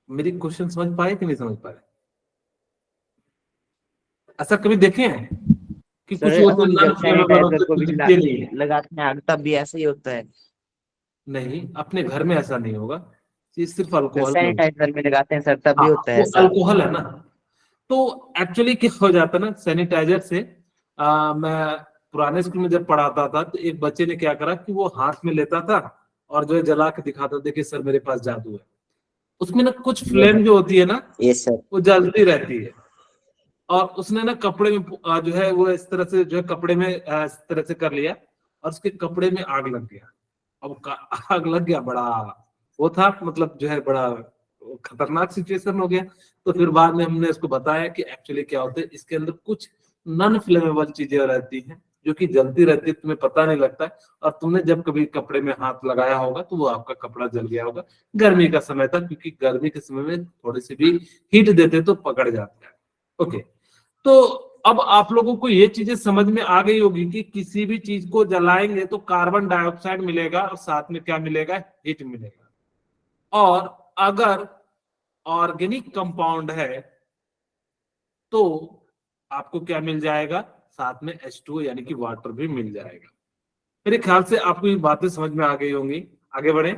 [SPEAKER 1] मेरी क्वेश्चन समझ पाए कि नहीं समझ पाए? ऐसा कभी देखे हैं कि कुछ
[SPEAKER 3] सर
[SPEAKER 1] होते
[SPEAKER 3] हम
[SPEAKER 1] नॉन
[SPEAKER 3] जब
[SPEAKER 1] फ्लेमेबल
[SPEAKER 3] सैनिटाइजर
[SPEAKER 1] होते,
[SPEAKER 3] को भी
[SPEAKER 1] कुछ दिखते नहीं?
[SPEAKER 3] लगाते हैं आग, तब भी ऐसा ही होता है।
[SPEAKER 1] नहीं, अपने घर में ऐसा नहीं होगा, ये सिर्फ
[SPEAKER 3] तो
[SPEAKER 1] अल्कोहल में होगा।
[SPEAKER 3] सैनिटाइजर में लगाते हैं सर, तब भी
[SPEAKER 1] हाँ,
[SPEAKER 3] होता है
[SPEAKER 1] वो
[SPEAKER 3] ऐसा।
[SPEAKER 1] अल्कोहल है ना। तो एक्चुअली क्या हो जाता है ना, सैनिटाइजर से मैं पुराने स्कूल में जब पढ़ाता था तो एक बच्चे ने क्या करा कि वो हाथ में लेता था और जो है जला के दिखाता, देखिए सर मेरे पास जादू है। उसमें ना कुछ फ्लेम जो होती है ना,
[SPEAKER 3] यस सर।
[SPEAKER 1] वो जलती रहती है। और उसने ना कपड़े में जो है वो इस तरह से जो है कपड़े में इस तरह से कर लिया और उसके कपड़े में आग लग गया। अब आग लग गया, बड़ा वो था, मतलब जो है बड़ा खतरनाक सिचुएशन हो गया। तो फिर बाद में हमने उसको बताया कि एक्चुअली क्या होता है, इसके अंदर कुछ नॉन फ्लेमेबल चीजें रहती हैं जो कि जलती रहती है, तुम्हें पता नहीं लगता है। और तुमने जब कभी कपड़े में हाथ लगाया होगा तो वो आपका कपड़ा जल गया होगा। गर्मी का समय था, क्योंकि गर्मी के समय में थोड़ी सी भी हीट देते तो पकड़ जाता है। ओके, तो अब आप लोगों को ये चीजें समझ में आ गई होगी कि किसी भी चीज को जलाएंगे तो कार्बन डाइऑक्साइड मिलेगा और साथ में क्या मिलेगा, हीट मिलेगा। और अगर ऑर्गेनिक कंपाउंड है तो आपको क्या मिल जाएगा, साथ में H2 यानी कि वाटर भी मिल जाएगा। मेरे ख्याल से आपको ये बातें समझ में आ गई होंगी। आगे बढ़े।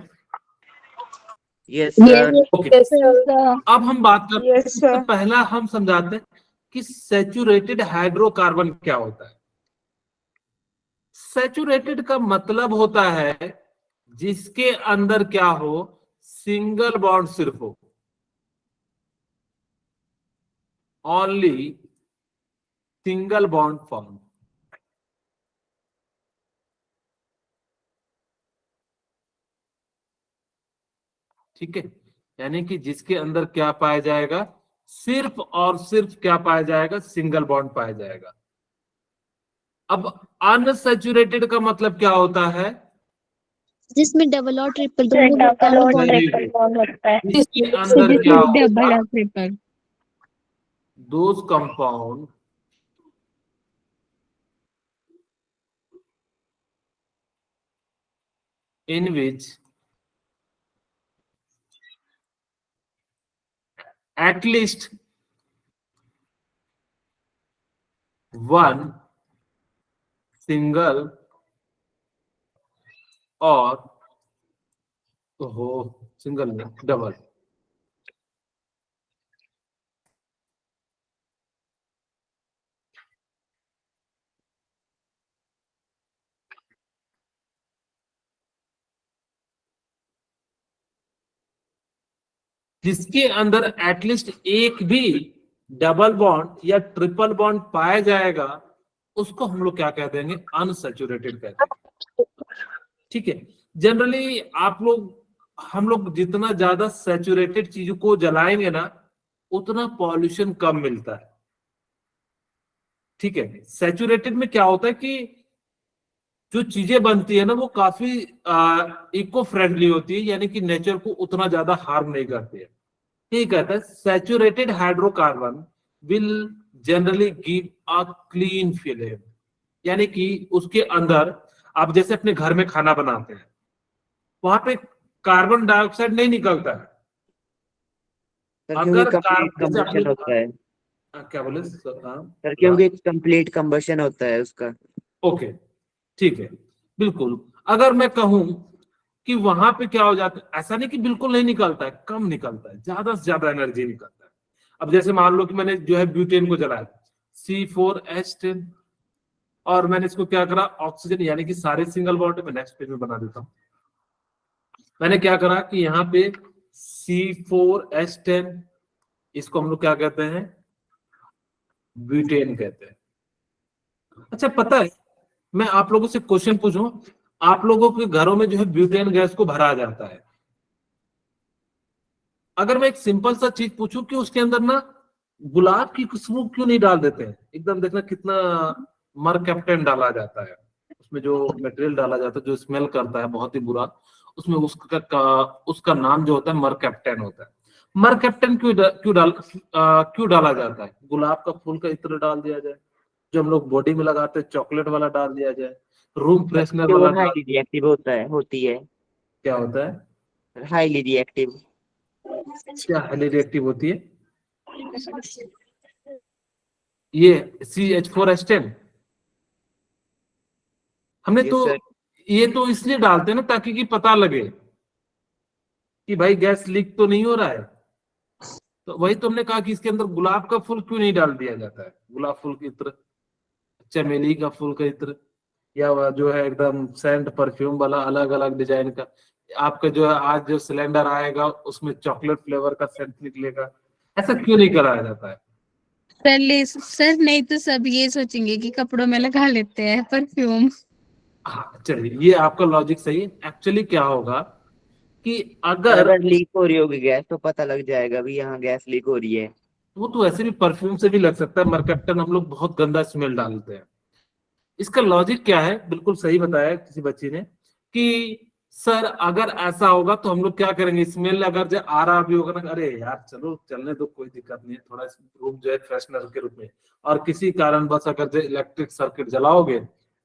[SPEAKER 3] Yes sir.
[SPEAKER 1] Okay,
[SPEAKER 2] Yes, sir.
[SPEAKER 1] अब हम बात करते हैं,
[SPEAKER 2] Yes,
[SPEAKER 1] सबसे
[SPEAKER 2] sir.
[SPEAKER 1] पहला हम समझाते हैं कि सैचुरेटेड हाइड्रोकार्बन क्या होता है। सैचुरेटेड का मतलब होता है जिसके अंदर क्या हो, सिंगल बॉन्ड सिर्फ हो, ओनली सिंगल बॉन्ड फॉर्म। ठीक है, यानी कि जिसके अंदर क्या पाया जाएगा, सिर्फ और सिर्फ क्या पाया जाएगा, सिंगल बॉन्ड पाया जाएगा। अब अनसैचुरेटेड का मतलब क्या होता है,
[SPEAKER 2] जिसमें डबल और ट्रिपल दोनों
[SPEAKER 4] डबल और
[SPEAKER 2] bond
[SPEAKER 1] Very
[SPEAKER 4] triple
[SPEAKER 1] good.
[SPEAKER 4] Bond होता है।
[SPEAKER 1] जिसके अंदर क्या
[SPEAKER 5] जिसमें डबल
[SPEAKER 1] होगा,
[SPEAKER 5] और triple.
[SPEAKER 1] those compound in which at least one single और हो, सिंगल में डबल, जिसके अंदर एटलीस्ट एक भी डबल बॉन्ड या ट्रिपल बॉन्ड पाया जाएगा, उसको हम लोग क्या कह देंगे, अनसैचुरेटेड कहते हैं। ठीक है, जनरली आप लोग, हम लोग जितना ज्यादा सैचुरेटेड चीज को जलाएंगे ना, उतना पॉल्यूशन कम मिलता है। ठीक है, सैचुरेटेड में क्या होता है कि जो चीजें बनती है ना वो काफी इको फ्रेंडली होती है, यानी कि नेचर को उतना ज्यादा हार्म नहीं करती है। ठीक है, saturated hydrocarbon will generally give a clean film, यानी कि उसके अंदर आप जैसे अपने घर में खाना बनाते हैं, वहां पे कार्बन डाइऑक्साइड नहीं निकलता है।
[SPEAKER 3] सर क्योंकि
[SPEAKER 1] अगर
[SPEAKER 3] कंप्लीट
[SPEAKER 1] कार्बन, जैसे आप
[SPEAKER 3] कंबशन होता है।
[SPEAKER 1] क्या बोले सर?
[SPEAKER 3] सर क्योंकि कंप्लीट कंबशन होता है उसका।
[SPEAKER 1] ओके, ठीक है, बिल्कुल। अगर मैं कहूं कि वहां पे क्या हो जाता है, ऐसा नहीं कि बिल्कुल नहीं निकलता है, कम निकलता है, ज्यादा से ज्यादा एनर्जी निकलता है। अब जैसे मान लो कि मैंने जो है ब्यूटेन को जलाया, C4H10, और मैंने इसको क्या करा, ऑक्सीजन यानी कि सारे सिंगल बॉन्ड, में नेक्स्ट पेज में बना देता हूं। मैंने क्या करा कि यहाँ पे C4H10, इसको हम लोग क्या कहते हैं, ब्यूटेन कहते हैं। अच्छा, पता है, मैं आप लोगों से क्वेश्चन पूछूं, आप लोगों के घरों में जो है ब्यूटेन गैस को भरा जाता है, अगर मैं एक सिंपल सा चीज पूछूं कि उसके अंदर ना गुलाब की खुशबू क्यों नहीं डाल देते हैं, एकदम देखना कितना मर कैप्टन डाला जाता है, उसमें जो मटेरियल डाला जाता है जो स्मेल करता है बहुत ही बुरा, उसमें उसका नाम जो होता है मर कैप्टन होता है। मर कैप्टन क्यों डाला जाता है, गुलाब का फूल का इत्र डाल दिया जाए, जो हम लोग बॉडी में लगाते हैं चॉकलेट वाला डाल दिया जाए, रूम फ्रेशनर
[SPEAKER 3] वो
[SPEAKER 1] वाला
[SPEAKER 3] हाईली रिएक्टिव होता है, होती है।
[SPEAKER 1] क्या होता है,
[SPEAKER 3] हाईली रिएक्टिव।
[SPEAKER 1] क्या हाईली रिएक्टिव होती है? ये CH4H10। हमने
[SPEAKER 3] Yes,
[SPEAKER 1] तो
[SPEAKER 3] sir.
[SPEAKER 1] ये तो इसलिए डालते हैं ना ताकि कि पता लगे कि भाई गैस लीक तो नहीं हो रहा है। तो वही तुमने कहा कि इसके अंदर गुलाब का फूल क्यों नहीं डाल दिया जाता है, गुलाब फूल की इत्र, चमेली का फूल का इत्र, या वह जो है एकदम सेंट परफ्यूम वाला अलग अलग डिजाइन का। आपका जो है आज जो सिलेंडर आएगा उसमें चॉकलेट फ्लेवर का सेंट निकलेगा, ऐसा क्यों नहीं कराया जाता है?
[SPEAKER 5] सर नहीं तो सब ये सोचेंगे कि कपड़ों में लगा लेते हैं परफ्यूम।
[SPEAKER 1] हाँ चलिए, ये आपका लॉजिक सही है। एक्चुअली क्या होगा कि अगर
[SPEAKER 3] अगर लीक हो रही होगी गैस तो पता लग जाएगा भी यहाँ गैस लीक हो रही है।
[SPEAKER 1] वो तो ऐसे भी परफ्यूम से भी लग सकता है, मरकट्टन हम लोग बहुत गंदा स्मेल डालते हैं। इसका लॉजिक क्या है, बिल्कुल सही बताया किसी बच्ची ने कि सर अगर ऐसा होगा तो हम लोग क्या करेंगे, स्मेल अगर जो आ रहा भी होगा ना, अरे यार चलो चलने दो, कोई दिक्कत नहीं है, थोड़ा रूम जो है फ्रेशनर के रूप में, और किसी कारण बस अगर जो इलेक्ट्रिक सर्किट जलाओगे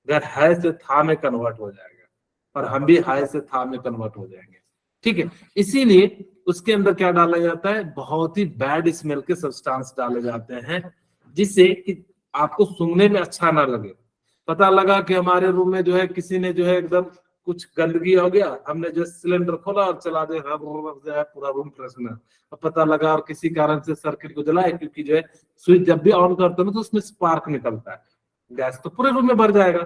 [SPEAKER 1] अगर है से था में कन्वर्ट हो जाएगा, और हम भी हाई से था में कन्वर्ट हो जाएंगे। ठीक है, इसीलिए उसके अंदर क्या डाला जाता है, बहुत ही बैड स्मेल के सब्सटेंस डाले जाते हैं जिससे कि आपको सूंघने में अच्छा ना लगे। पता लगा कि हमारे रूम में जो है किसी ने जो है एकदम कुछ गंदगी हो गया, हमने जो सिलेंडर खोला और चला दे जो है पूरा रूम फ्रेशनर, और पता लगा और किसी कारण से सर्किट को जलाए, क्योंकि जो है स्विच जब भी ऑन करते हो ना तो उसमें स्पार्क निकलता है, गैस तो पूरे रूम में भर जाएगा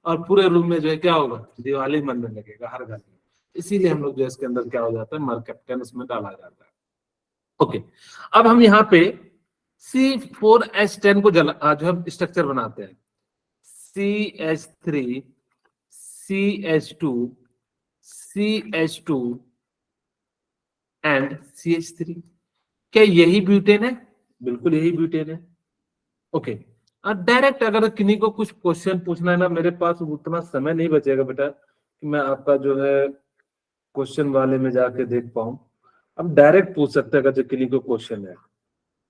[SPEAKER 1] और पूरे रूम में जो है क्या होगा, दिवाली मनने लगेगा हर घर में। इसीलिए हम लोग जो है इसके अंदर क्या हो जाता है, मरकप्टन उसमें डाला जाता है। ओके, अब हम यहाँ पे C4H10 को जो हम स्ट्रक्चर बनाते हैं, CH3 CH2 CH2 and CH3। क्या यही ब्यूटेन है? बिल्कुल यही ब्यूटेन है। ओके, डायरेक्ट अगर किन्हीं को कुछ क्वेश्चन पूछना है ना, मेरे पास उतना समय नहीं बचेगा बेटा कि मैं आपका जो है क्वेश्चन वाले में जाके देख पाऊं। अब डायरेक्ट पूछ सकते हैं अगर जो किन्हीं को क्वेश्चन है।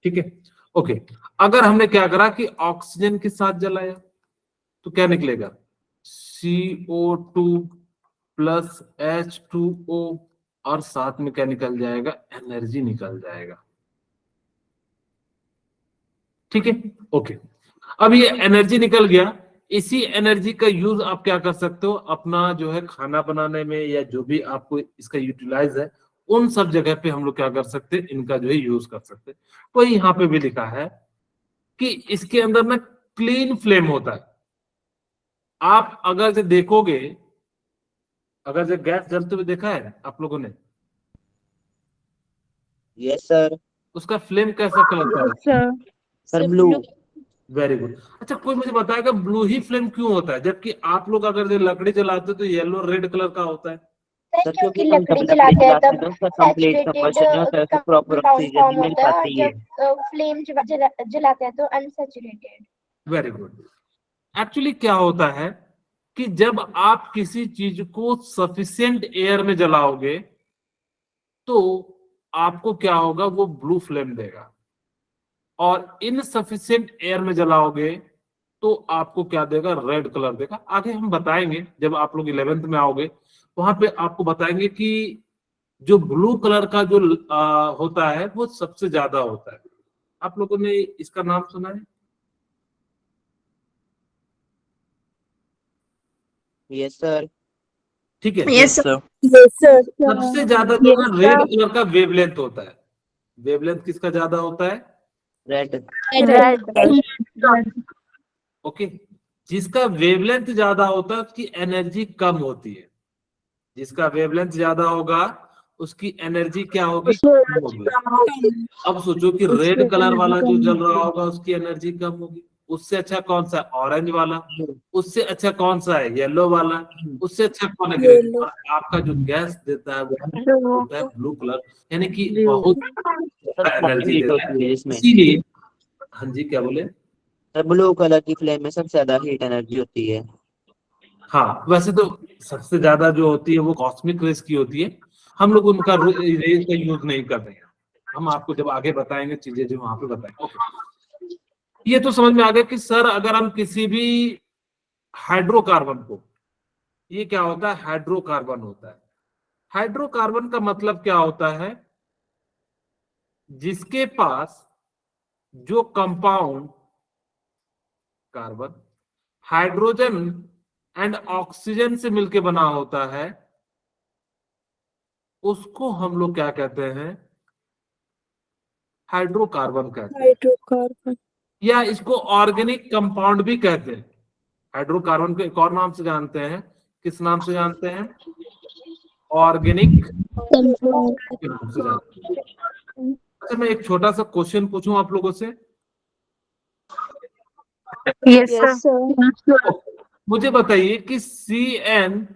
[SPEAKER 1] ठीक है, ओके, अगर हमने क्या करा कि ऑक्सीजन के साथ जलाया तो क्या निकलेगा, CO2 प्लस H2O, और साथ में क्या निकल जाएगा, एनर्जी निकल जाएगा। ठीक है, ओके, अब ये एनर्जी निकल गया, इसी एनर्जी का यूज आप क्या कर सकते हो, अपना जो है खाना बनाने में या जो भी आपको इसका यूटिलाइज है उन सब जगह पे हम लोग क्या कर सकते हैं, इनका जो है यूज कर सकते हैं। तो यहाँ पे भी लिखा है कि इसके अंदर ना क्लीन फ्लेम होता है। आप अगर जो देखोगे, अगर जो गैस जलते हुए देखा है आप लोगों ने,
[SPEAKER 3] यस सर।
[SPEAKER 1] उसका फ्लेम कैसा कलर का होता है?
[SPEAKER 3] Sir blue.
[SPEAKER 1] Very good. अच्छा, कोई मुझे बताएगा ब्लू ही फ्लेम क्यों होता है, जबकि आप लोग अगर जो लकड़ी जलाते हो तो येलो रेड कलर का होता है?
[SPEAKER 3] सर क्योंकि हम जब लकड़ी जलाते हैं तो उसका कंप्लीट कंबशन नहीं होता है, प्रॉपर ऑक्सीजन नहीं मिल पाती है।
[SPEAKER 2] फ्लेम जलाते हैं तो अनसैचुरेटेड।
[SPEAKER 1] Very good. एक्चुअली क्या होता है कि जब आप किसी चीज को सफिशिएंट एयर में जलाओगे तो आपको क्या होगा, वो ब्लू फ्लेम देगा, और इनसफिशिएंट एयर में जलाओगे तो आपको क्या देगा, रेड कलर देगा। आगे हम बताएंगे जब आप लोग 11th में आओगे, वहां पे आपको बताएंगे कि जो ब्लू कलर का जो होता है वो सबसे ज्यादा होता है। आप लोगों ने इसका नाम सुना है?
[SPEAKER 3] Yes sir.
[SPEAKER 1] ठीक है,
[SPEAKER 4] यस सर।
[SPEAKER 1] सबसे ज्यादा जो है रेड कलर का वेवलेंथ होता है। वेवलेंथ किसका ज्यादा होता है?
[SPEAKER 3] रेड।
[SPEAKER 1] ओके, जिसका वेवलेंथ ज्यादा होता है उसकी एनर्जी कम होती है। जिसका वेवलेंथ ज्यादा होगा उसकी एनर्जी क्या होगी, कम होगी। अब सोचो कि रेड कलर वाला जो जल रहा होगा उसकी एनर्जी कम होगी। उससे अच्छा कौन सा है, ऑरेंज वाला। उससे अच्छा कौन सा है, येलो वाला। उससे अच्छा कौन है, ग्रीन। और आपका जो गैस देता है वो होता है ब्लू कलर, यानी कि बहुत एनर्जी
[SPEAKER 3] हीट
[SPEAKER 1] देता है।
[SPEAKER 3] होती है जिसमें।
[SPEAKER 1] इसीलिए, हाँ जी क्या बोले?
[SPEAKER 3] सर ब्लू कलर की फ्लेम में सबसे ज्यादा हीट एनर्जी होती है।
[SPEAKER 1] हाँ, वैसे तो सबसे ज्यादा जो होती है वो कॉस्मिक रेज की होती है, हम लोग उनका रेज का यूज नहीं कर रहे हैं। हम आपको जब आगे बताएंगे चीजें जो वहां पे बताएंगे। ओके, ये तो समझ में आ गया कि सर अगर हम किसी भी हाइड्रोकार्बन को, ये क्या होता है, हाइड्रोकार्बन होता है। हाइड्रोकार्बन का मतलब क्या होता है जिसके पास जो compound carbon hydrogen and oxygen से मिलके बना होता है, उसको हम लोग क्या कहते हैं? हाइड्रोकार्बन कहते हैं,
[SPEAKER 4] हाइड्रोकार्बन।
[SPEAKER 1] या इसको ऑर्गेनिक कंपाउंड भी कहते हैं। हाइड्रोकार्बन को एक और नाम से जानते हैं, किस नाम से जानते हैं? ऑर्गेनिक के नाम से जानते हैं। अच्छा, मैं एक छोटा सा क्वेश्चन पूछूं आप लोगों से।
[SPEAKER 4] Yes sir.
[SPEAKER 1] मुझे बताइए कि CN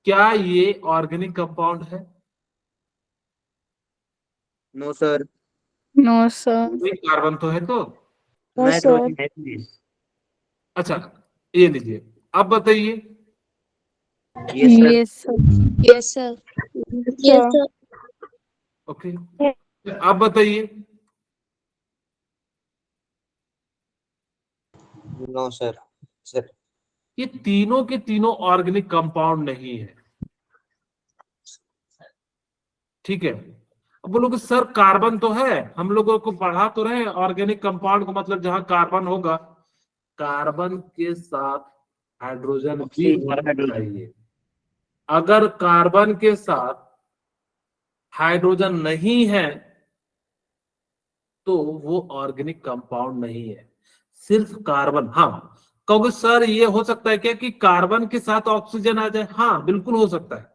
[SPEAKER 1] क्या ये ऑर्गेनिक कंपाउंड है?
[SPEAKER 3] No sir.
[SPEAKER 5] No sir.
[SPEAKER 1] कोई कार्बन तो है तो।
[SPEAKER 3] नाइट्रोजन है प्लीज।
[SPEAKER 1] अच्छा, ये लीजिए, आप बताइए।
[SPEAKER 3] Yes sir.
[SPEAKER 5] Yes sir.
[SPEAKER 4] Yes sir.
[SPEAKER 1] Okay, आप बताइए।
[SPEAKER 3] No sir. सर
[SPEAKER 1] ये तीनों के तीनों ऑर्गेनिक कंपाउंड नहीं है, ठीक है। अब बोलोगे सर कार्बन तो है, हम लोगों को पढ़ा तो रहे ऑर्गेनिक कंपाउंड को मतलब जहां कार्बन होगा, कार्बन के साथ हाइड्रोजन भी होना चाहिए। अगर कार्बन के साथ हाइड्रोजन नहीं है तो वो ऑर्गेनिक कंपाउंड नहीं है। सिर्फ कार्बन, हाँ कहोगे सर ये हो सकता है क्या कि कार्बन के साथ ऑक्सीजन आ जाए? हाँ बिल्कुल हो सकता है।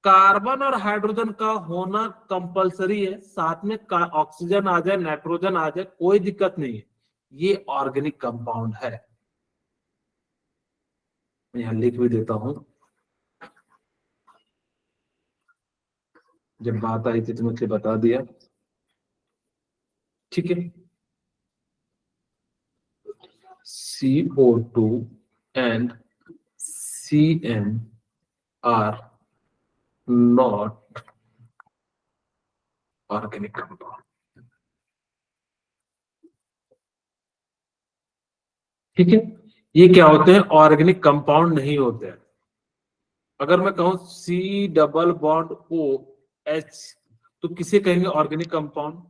[SPEAKER 1] कार्बन और हाइड्रोजन का होना कंपलसरी है, साथ में ऑक्सीजन आ जाए, नाइट्रोजन आ जाए, कोई दिक्कत नहीं है, ये ऑर्गेनिक कंपाउंड है। मैं यहां लिख भी देता हूं, जब बात आई थी तो मुझे बता दिया, ठीक है। CO2 and CN are not organic compound, ठीक है। ये क्या होते हैं? ऑर्गेनिक कंपाउंड नहीं होते हैं। अगर मैं कहूं C डबल बॉन्ड OH तो किसे कहेंगे organic compound?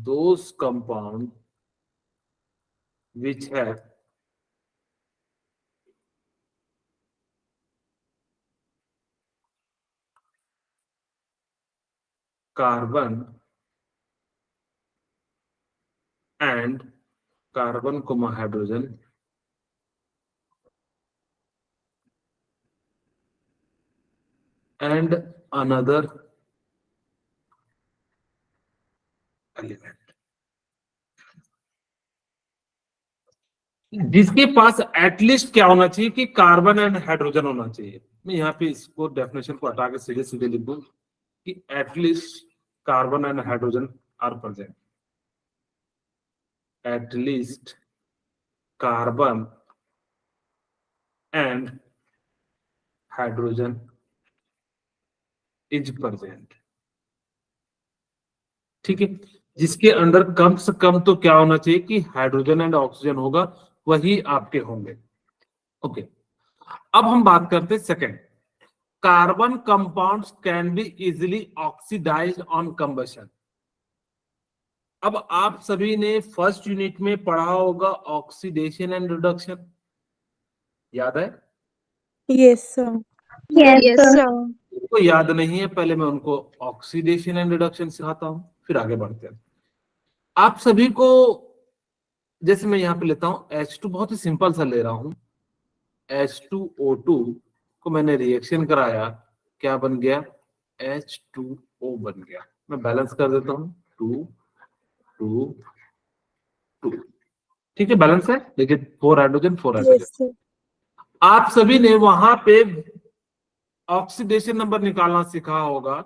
[SPEAKER 1] Those compound which have carbon and carbon comma hydrogen and another element, जिसके पास एटलीस्ट क्या होना चाहिए कि कार्बन एंड हाइड्रोजन होना चाहिए। मैं यहाँ पे इसको डेफिनेशन को हटा के सीधे सीधे लिख दूं कि at least carbon and hydrogen are present. At least carbon and hydrogen is present, ठीक है। जिसके अंदर कम से कम तो क्या होना चाहिए कि हाइड्रोजन एंड ऑक्सीजन होगा, वही आपके होंगे। ओके, अब हम बात करते हैं second. Carbon compounds can be easily oxidised on combustion. अब आप सभी ने फर्स्ट यूनिट में पढ़ा होगा ऑक्सीडेशन एंड रिडक्शन, याद है?
[SPEAKER 4] Yes sir.
[SPEAKER 5] Yes sir.
[SPEAKER 1] उनको याद नहीं है, पहले मैं उनको ऑक्सीडेशन एंड रिडक्शन सिखाता हूं, फिर आगे बढ़ते हैं। आप सभी को, जैसे मैं यहाँ पे लेता हूं H2, बहुत ही सिंपल सा ले रहा हूं, H2O2 को मैंने रिएक्शन कराया, क्या बन गया? H2O बन गया। मैं बैलेंस कर देता हूं, 2 2 2, ठीक है, बैलेंस है। देखिए 4 हाइड्रोजन 4 हाइड्रोजन।
[SPEAKER 4] Yes sir.
[SPEAKER 1] आप सभी ने वहां पे ऑक्सीडेशन नंबर निकालना सीखा होगा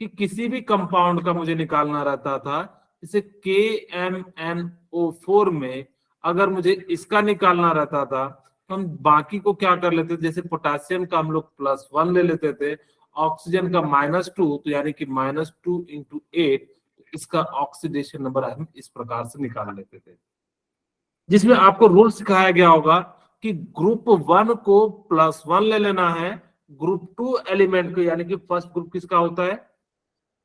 [SPEAKER 1] कि किसी भी कंपाउंड का मुझे निकालना रहता था, जैसे KMnO4 में अगर मुझे इसका निकालना रहता था तो हम बाकी को क्या कर लेते थे, जैसे पोटेशियम का हम लोग +1 ले लेते थे, ऑक्सीजन का -2, तो यानी कि -2 × 8, इसका ऑक्सीडेशन नंबर हम इस प्रकार से निकाल लेते थे, जिसमें आपको रूल सिखाया गया होगा कि ग्रुप 1 को +1 ले लेना है, ग्रुप 2 एलिमेंट को, यानी कि फर्स्ट ग्रुप किसका होता है,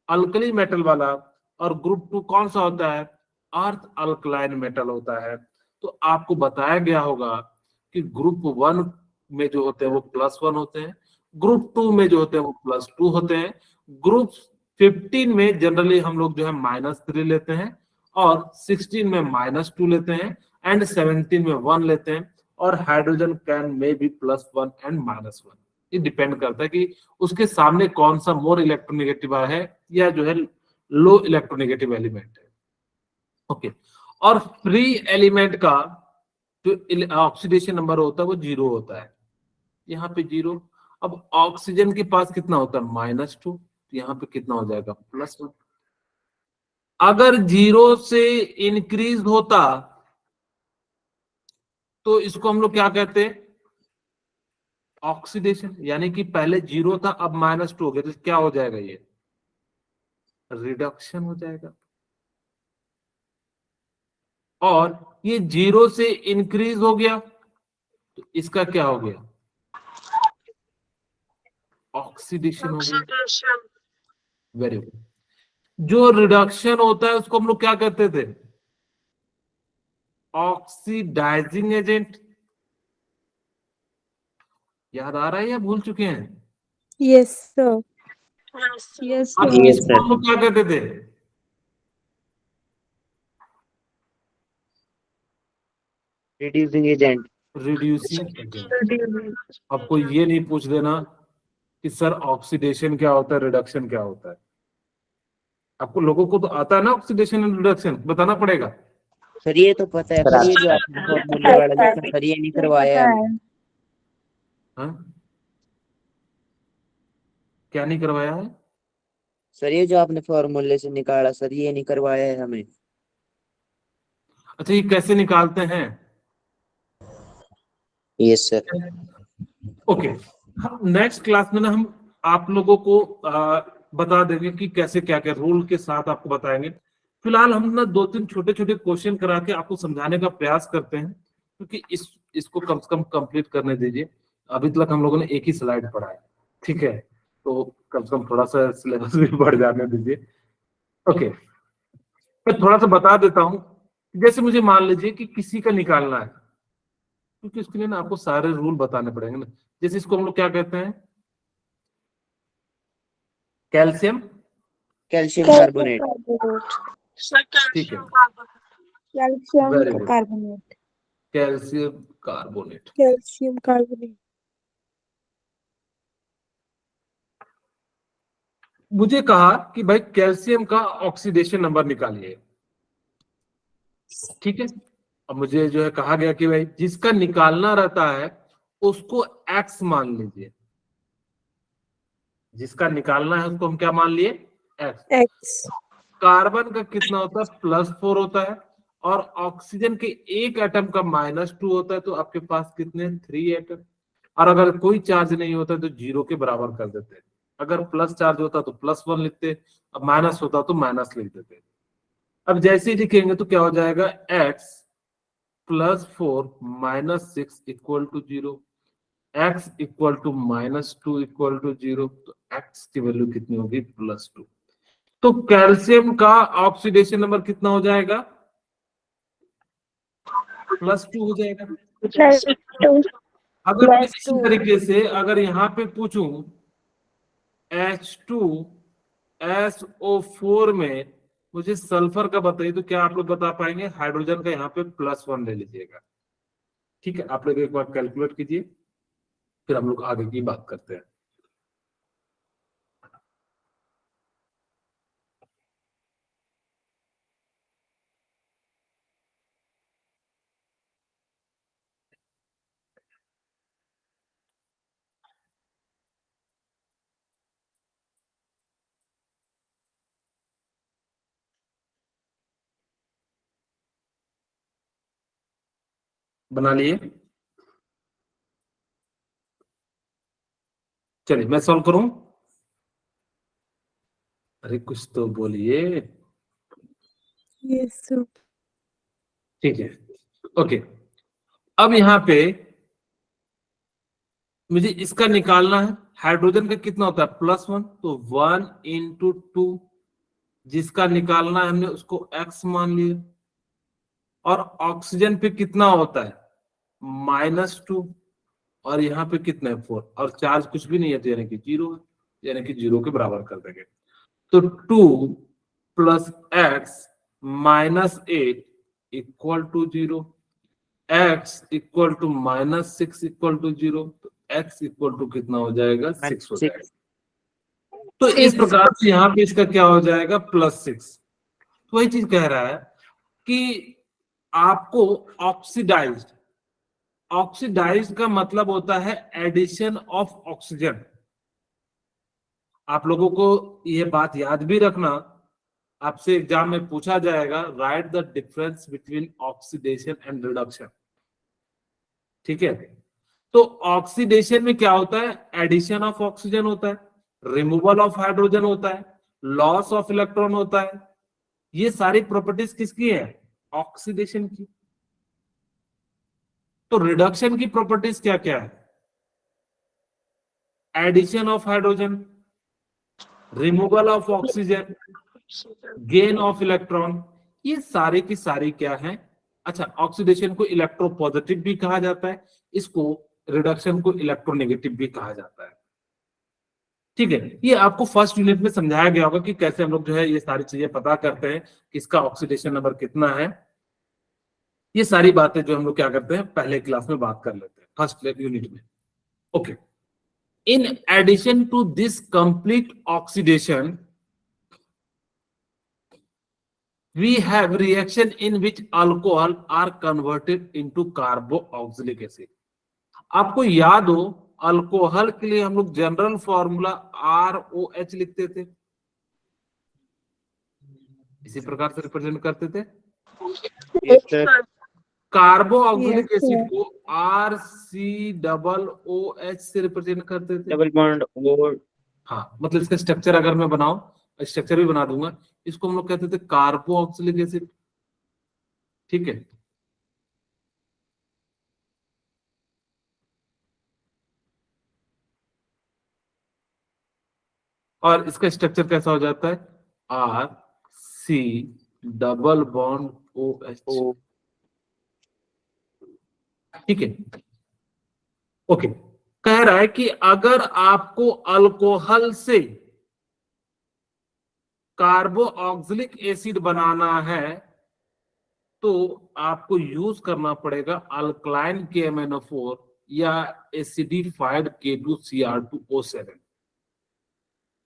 [SPEAKER 1] अल्कली मेटल वाला, और ग्रुप 2 कौन सा होता है, अर्थ अल्कलाइन मेटल होता है। तो आपको बताया गया होगा कि ग्रुप 1 में जो होते हैं वो +1 होते हैं, ग्रुप 2 में जो होते हैं वो +2 होते हैं, ग्रुप 15 में जनरली हम लोग जो है -3 लेते हैं, और 16 में -2 लेते हैं, एंड 17 में 1 लेते हैं, और हाइड्रोजन कैन में भी +1 एंड -1। ये डिपेंड करता है कि उसके सामने कौन सा मोर इलेक्ट्रोनेगेटिव है या जो है लो इलेक्ट्रोनेगेटिव एलिमेंट है। ओके, और फ्री एलिमेंट का जो ऑक्सीडेशन नंबर होता है वो 0 होता है, यहाँ पे 0। अब ऑक्सीजन के पास कितना होता है, -2, यहाँ पे कितना हो जाएगा, +1। अगर 0 से इंक्रीज होता तो इसको हम लोग क्या कहते हैं, ऑक्सीडेशन, यानी कि पहले 0 था अब -2 हो गया, तो क्या हो जाएगा, ये रिडक्शन हो जाएगा। और ये 0 से इंक्रीज हो गया तो इसका क्या हो गया, ऑक्सीडेशन हो गया। Very good. जो रिडक्शन होता है उसको हम लोग क्या कहते थे, ऑक्सीडाइजिंग एजेंट। याद आ रहा है या भूल चुके हैं?
[SPEAKER 4] Yes, sir.
[SPEAKER 3] Yes,
[SPEAKER 1] अब
[SPEAKER 3] sir.
[SPEAKER 1] इसको हम लोग क्या कहते थे,
[SPEAKER 3] Reducing agent.
[SPEAKER 1] Reducing agent. आपको ये नहीं पूछ देना कि सर ऑक्सीडेशन क्या होता है, रिडक्शन क्या होता है। आपको लोगों को तो आता है ना ऑक्सीडेशन एंड रिडक्शन, बताना पड़ेगा।
[SPEAKER 3] सर ये तो पता है, सर ये जो आपने फॉर्मूले वाला लिखा, सर ये नहीं करवाया है हमें।
[SPEAKER 1] हाँ, क्या नहीं करवाया है?
[SPEAKER 3] सर ये जो आपने फॉर्मूले से निकाला, सर ये नहीं करवाया है हमें।
[SPEAKER 1] अच्छा, ये कैसे निकालते हैं?
[SPEAKER 3] Yes sir.
[SPEAKER 1] Okay, next class में ना हम आप लोगों को बता देंगे कि कैसे क्या क्या रूल के साथ आपको बताएंगे। फिलहाल हम ना 2-3 छोटे छोटे क्वेश्चन करा के आपको समझाने का प्रयास करते हैं, क्योंकि इसको कम से कम कंप्लीट करने दीजिए। अभी तक हम लोगों ने एक ही स्लाइड पढ़ा है, ठीक है, तो कम से कम थोड़ा सा सिलेबस भी बढ़ जाने दीजिए। ओके, मैं थोड़ा सा बता देता हूँ। जैसे मुझे मान लीजिए कि किसी का निकालना है, क्योंकि उसके लिए ना आपको सारे रूल बताने पड़ेंगे ना। जैसे इसको हम लोग क्या कहते हैं, कैल्शियम,
[SPEAKER 3] कैल्शियम कार्बोनेट।
[SPEAKER 1] ठीक है,
[SPEAKER 4] Calcium
[SPEAKER 1] very good,
[SPEAKER 4] carbonate.
[SPEAKER 1] Calcium carbonate.
[SPEAKER 4] Calcium carbonate.
[SPEAKER 1] मुझे कहा कि भाई कैल्शियम का ऑक्सीडेशन नंबर निकालिए, ठीक है। अब मुझे जो है कहा गया कि भाई जिसका निकालना रहता है उसको एक्स मान लीजिए, जिसका निकालना है उसको हम क्या मान लिए, एक्स।
[SPEAKER 4] X.
[SPEAKER 1] कार्बन का कितना होता है, +4 होता है, और ऑक्सीजन के एक एटम का -2 होता है, तो आपके पास कितने, 3 एटम। और अगर कोई चार्ज नहीं होता तो 0 के बराबर कर देते हैं। अगर प्लस चार्ज होता तो +1 लिखते, अब माइनस होता तो माइनस लिख देते। अब जैसे ही लिखेंगे तो क्या हो जाएगा, x +4 -6 = 0, x = -2 = 0, तो x की वैल्यू कितनी होगी, +2। तो कैल्शियम का ऑक्सीडेशन नंबर कितना हो जाएगा, +2 हो जाएगा। अगर मैं इसी तरीके से अगर यहाँ पे पूछूं H2SO4 में मुझे सल्फर का बताइए, तो क्या आप लोग बता पाएंगे, हाइड्रोजन का यहाँ पे +1 ले लीजिएगा, ठीक है। आप लोग एक बार कैलकुलेट कीजिए, फिर हम लोग आगे की बात करते हैं। बना लिए, चलिए मैं सॉल्व करूं। अरे कुछ तो बोलिए।
[SPEAKER 4] Yes, sir.
[SPEAKER 1] ठीक है, ओके। अब यहाँ पे मुझे इसका निकालना है, हाइड्रोजन का कितना होता है +1, तो 1 × 2, जिसका निकालना है हमने उसको x मान लिया। और ऑक्सीजन पे कितना होता है -2, और यहाँ पे कितना है 4, और चार्ज कुछ भी नहीं है, तो यानी कि 0 है, यानी कि 0 के बराबर कर देंगे। तो 2 + x - 8 = 0, x = -6 = 0, तो x = कितना हो जाएगा 6 हो जाएगा। तो इस प्रकार से यहाँ पे इसका क्या हो जाएगा +6। तो वही चीज कह रहा है कि आपको ऑक्सीडाइज्ड का मतलब होता है एडिशन ऑफ ऑक्सीजन। आप लोगों को यह बात याद भी रखना, आपसे एग्जाम में पूछा जाएगा, right the difference between oxidation and reduction. ठीक है, तो ऑक्सीडेशन में क्या होता है, एडिशन ऑफ ऑक्सीजन होता है, रिमूवल ऑफ हाइड्रोजन होता है, लॉस ऑफ इलेक्ट्रॉन होता है। ये सारी प्रॉपर्टीज किसकी है, ऑक्सीडेशन की। तो रिडक्शन की प्रॉपर्टीज क्या क्या है, addition of hydrogen, removal of oxygen, gain of electron, ये सारे की सारी क्या है। अच्छा, ऑक्सीडेशन को इलेक्ट्रोपॉजिटिव भी कहा जाता है, इसको रिडक्शन को इलेक्ट्रोनेगेटिव भी कहा जाता है। ठीक है, ये आपको फर्स्ट यूनिट में समझाया गया होगा कि कैसे हम लोग जो है ये सारी चीजें पता करते हैं, किसका ऑक्सीडेशन नंबर कितना है। ये सारी बातें जो हम लोग क्या करते हैं पहले क्लास में बात कर लेते हैं फर्स्ट यूनिट में। Okay, in addition to this complete oxidation, we have reaction in which alcohol are converted into carboxylic acid। आपको याद हो, अल्कोहल के लिए हम लोग जनरल फॉर्मूला ROH लिखते थे, इसी प्रकार से रिप्रेजेंट करते थे।
[SPEAKER 3] Yes, sir.
[SPEAKER 1] Carboxylic
[SPEAKER 4] Yes,
[SPEAKER 1] acid
[SPEAKER 4] sir.
[SPEAKER 1] को RCOOH से रिप्रेजेंट करते थे।
[SPEAKER 3] Double bond O.
[SPEAKER 1] हाँ, मतलब इसका स्ट्रक्चर अगर मैं बनाऊं, स्ट्रक्चर भी बना दूंगा, इसको हम लोग कहते थे कार्बोऑक्सिलिक एसिड। ठीक है, और इसका स्ट्रक्चर कैसा हो जाता है, RC≡OH। ठीक है, ओके। कह रहा है कि अगर आपको अल्कोहल से कार्बोऑक्सिलिक एसिड बनाना है तो आपको यूज करना पड़ेगा अल्कलाइन KMnO4 या एसिडिफाइड K2Cr2O7।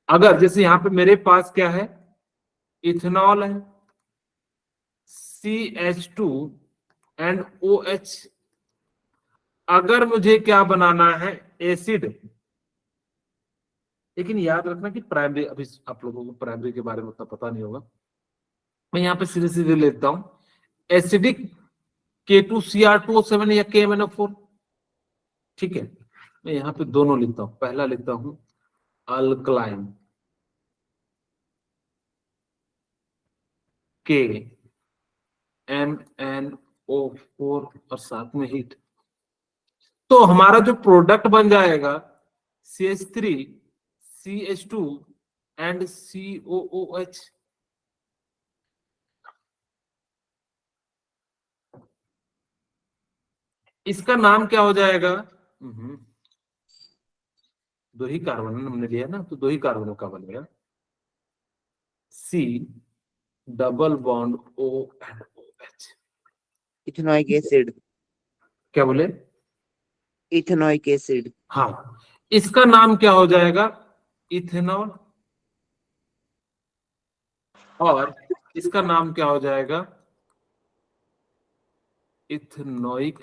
[SPEAKER 1] अगर जैसे यहां पे मेरे पास क्या है, इथेनॉल है, CH2 एंड OH। अगर मुझे क्या बनाना है, एसिड, लेकिन याद रखना कि प्राइमरी, अभी आप लोगों को प्राइमरी के बारे में उतना पता नहीं होगा, मैं यहाँ पे सीधे सीधे लेता हूं एसिडिक K2Cr2O7 या KMnO4। ठीक है, मैं यहाँ पे दोनों लिखता हूं, पहला लिखता हूं अल्कलाइन KMnO4 और साथ में हीट, तो हमारा जो प्रोडक्ट बन जाएगा CH3 CH2 एंड COOH। इसका नाम क्या हो जाएगा, दो ही कार्बन हमने लिया ना, तो दो ही कार्बनों का बनेगा C double bond O and OH।
[SPEAKER 3] Ethanoic acid.
[SPEAKER 1] क्या बोले,
[SPEAKER 3] Ethanoic acid.
[SPEAKER 1] हाँ, इसका नाम क्या हो जाएगा, इथेनॉल, और इसका नाम क्या हो जाएगा, इथेनोइक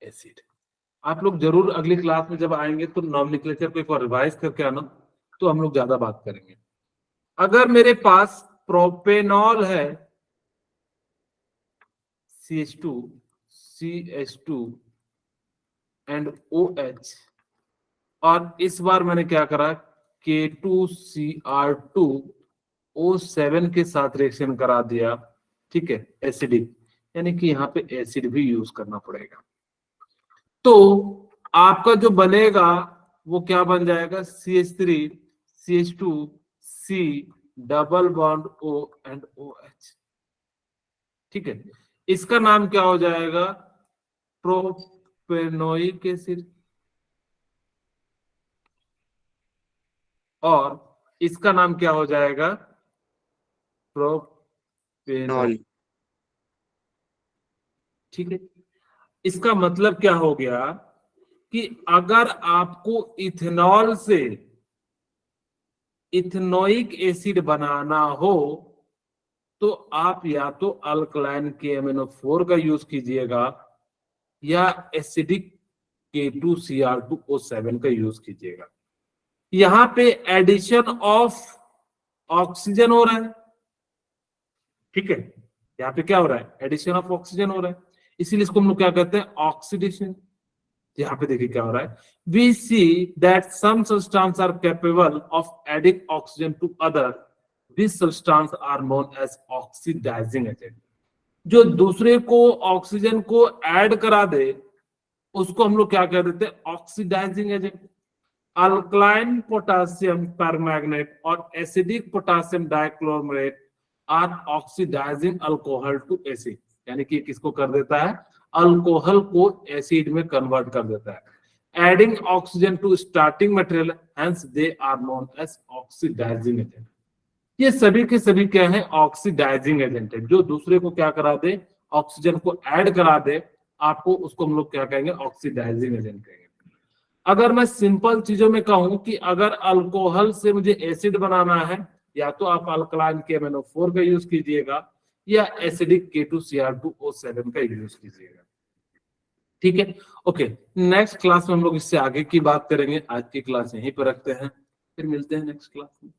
[SPEAKER 1] एसिड। आप लोग जरूर अगली क्लास में जब आएंगे तो नॉमेनक्लेचर को एक बार रिवाइज करके आना, तो हम लोग ज्यादा बात करेंगे। अगर मेरे पास प्रोपेनॉल है, CH2 CH2 एंड OH, और इस बार मैंने क्या करा, K2Cr2O7 के साथ रिएक्शन करा दिया, ठीक है, एसिडिक, यानी कि यहाँ पे एसिड भी यूज करना पड़ेगा। तो आपका जो बनेगा वो क्या बन जाएगा, CH3 CH2 C double bond O and OH। ठीक है, इसका नाम क्या हो जाएगा, प्रोपेनोइक एसिड, और इसका नाम क्या हो जाएगा, प्रोपेनॉल। ठीक है, इसका मतलब क्या हो गया कि अगर आपको इथेनॉल से इथेनोइक एसिड बनाना हो तो आप या तो अल्कलाइन KMnO4 का यूज कीजिएगा या एसिडिक K2Cr2O7 का यूज कीजिएगा। यहां पे एडिशन ऑफ ऑक्सीजन हो रहा है। ठीक है, यहाँ पे क्या हो रहा है, एडिशन ऑफ ऑक्सीजन हो रहा है, इसीलिए इसको हम लोग क्या कहते हैं, ऑक्सीडेशन। यहाँ पे देखिए क्या हो रहा है, we see that some substance are capable of adding oxygen to other, this substance are known as oxidising agent. जो दूसरे को ऑक्सीजन को ऐड करा दे उसको हम लोग क्या कह देते हैं, oxidizing agent. Alkaline potassium permanganate और acidic potassium dichloride are oxidizing alcohol to acid, यानी कि किसको कर देता है, अल्कोहल को एसिड में कन्वर्ट कर देता है। Adding oxygen to starting material, hence they are known as oxidising agent. ये सभी के सभी क्या है, ऑक्सीडाइजिंग एजेंट है। जो दूसरे को क्या करा दे, ऑक्सीजन को ऐड करा दे, आपको उसको हम लोग क्या कहेंगे, ऑक्सीडाइजिंग एजेंट कहेंगे। अगर मैं सिंपल चीजों में कहूं कि अगर अल्कोहल से मुझे एसिड बनाना है, या तो आप अल्कलाइन KMnO4 का यूज कीजिएगा या एसिडिक K2Cr2O7 का यूज कीजिएगा। ठीक है, ओके, नेक्स्ट क्लास में हम लोग इससे आगे की बात करेंगे। आज की क्लास यहीं पर रखते हैं, फिर मिलते हैं नेक्स्ट क्लास में।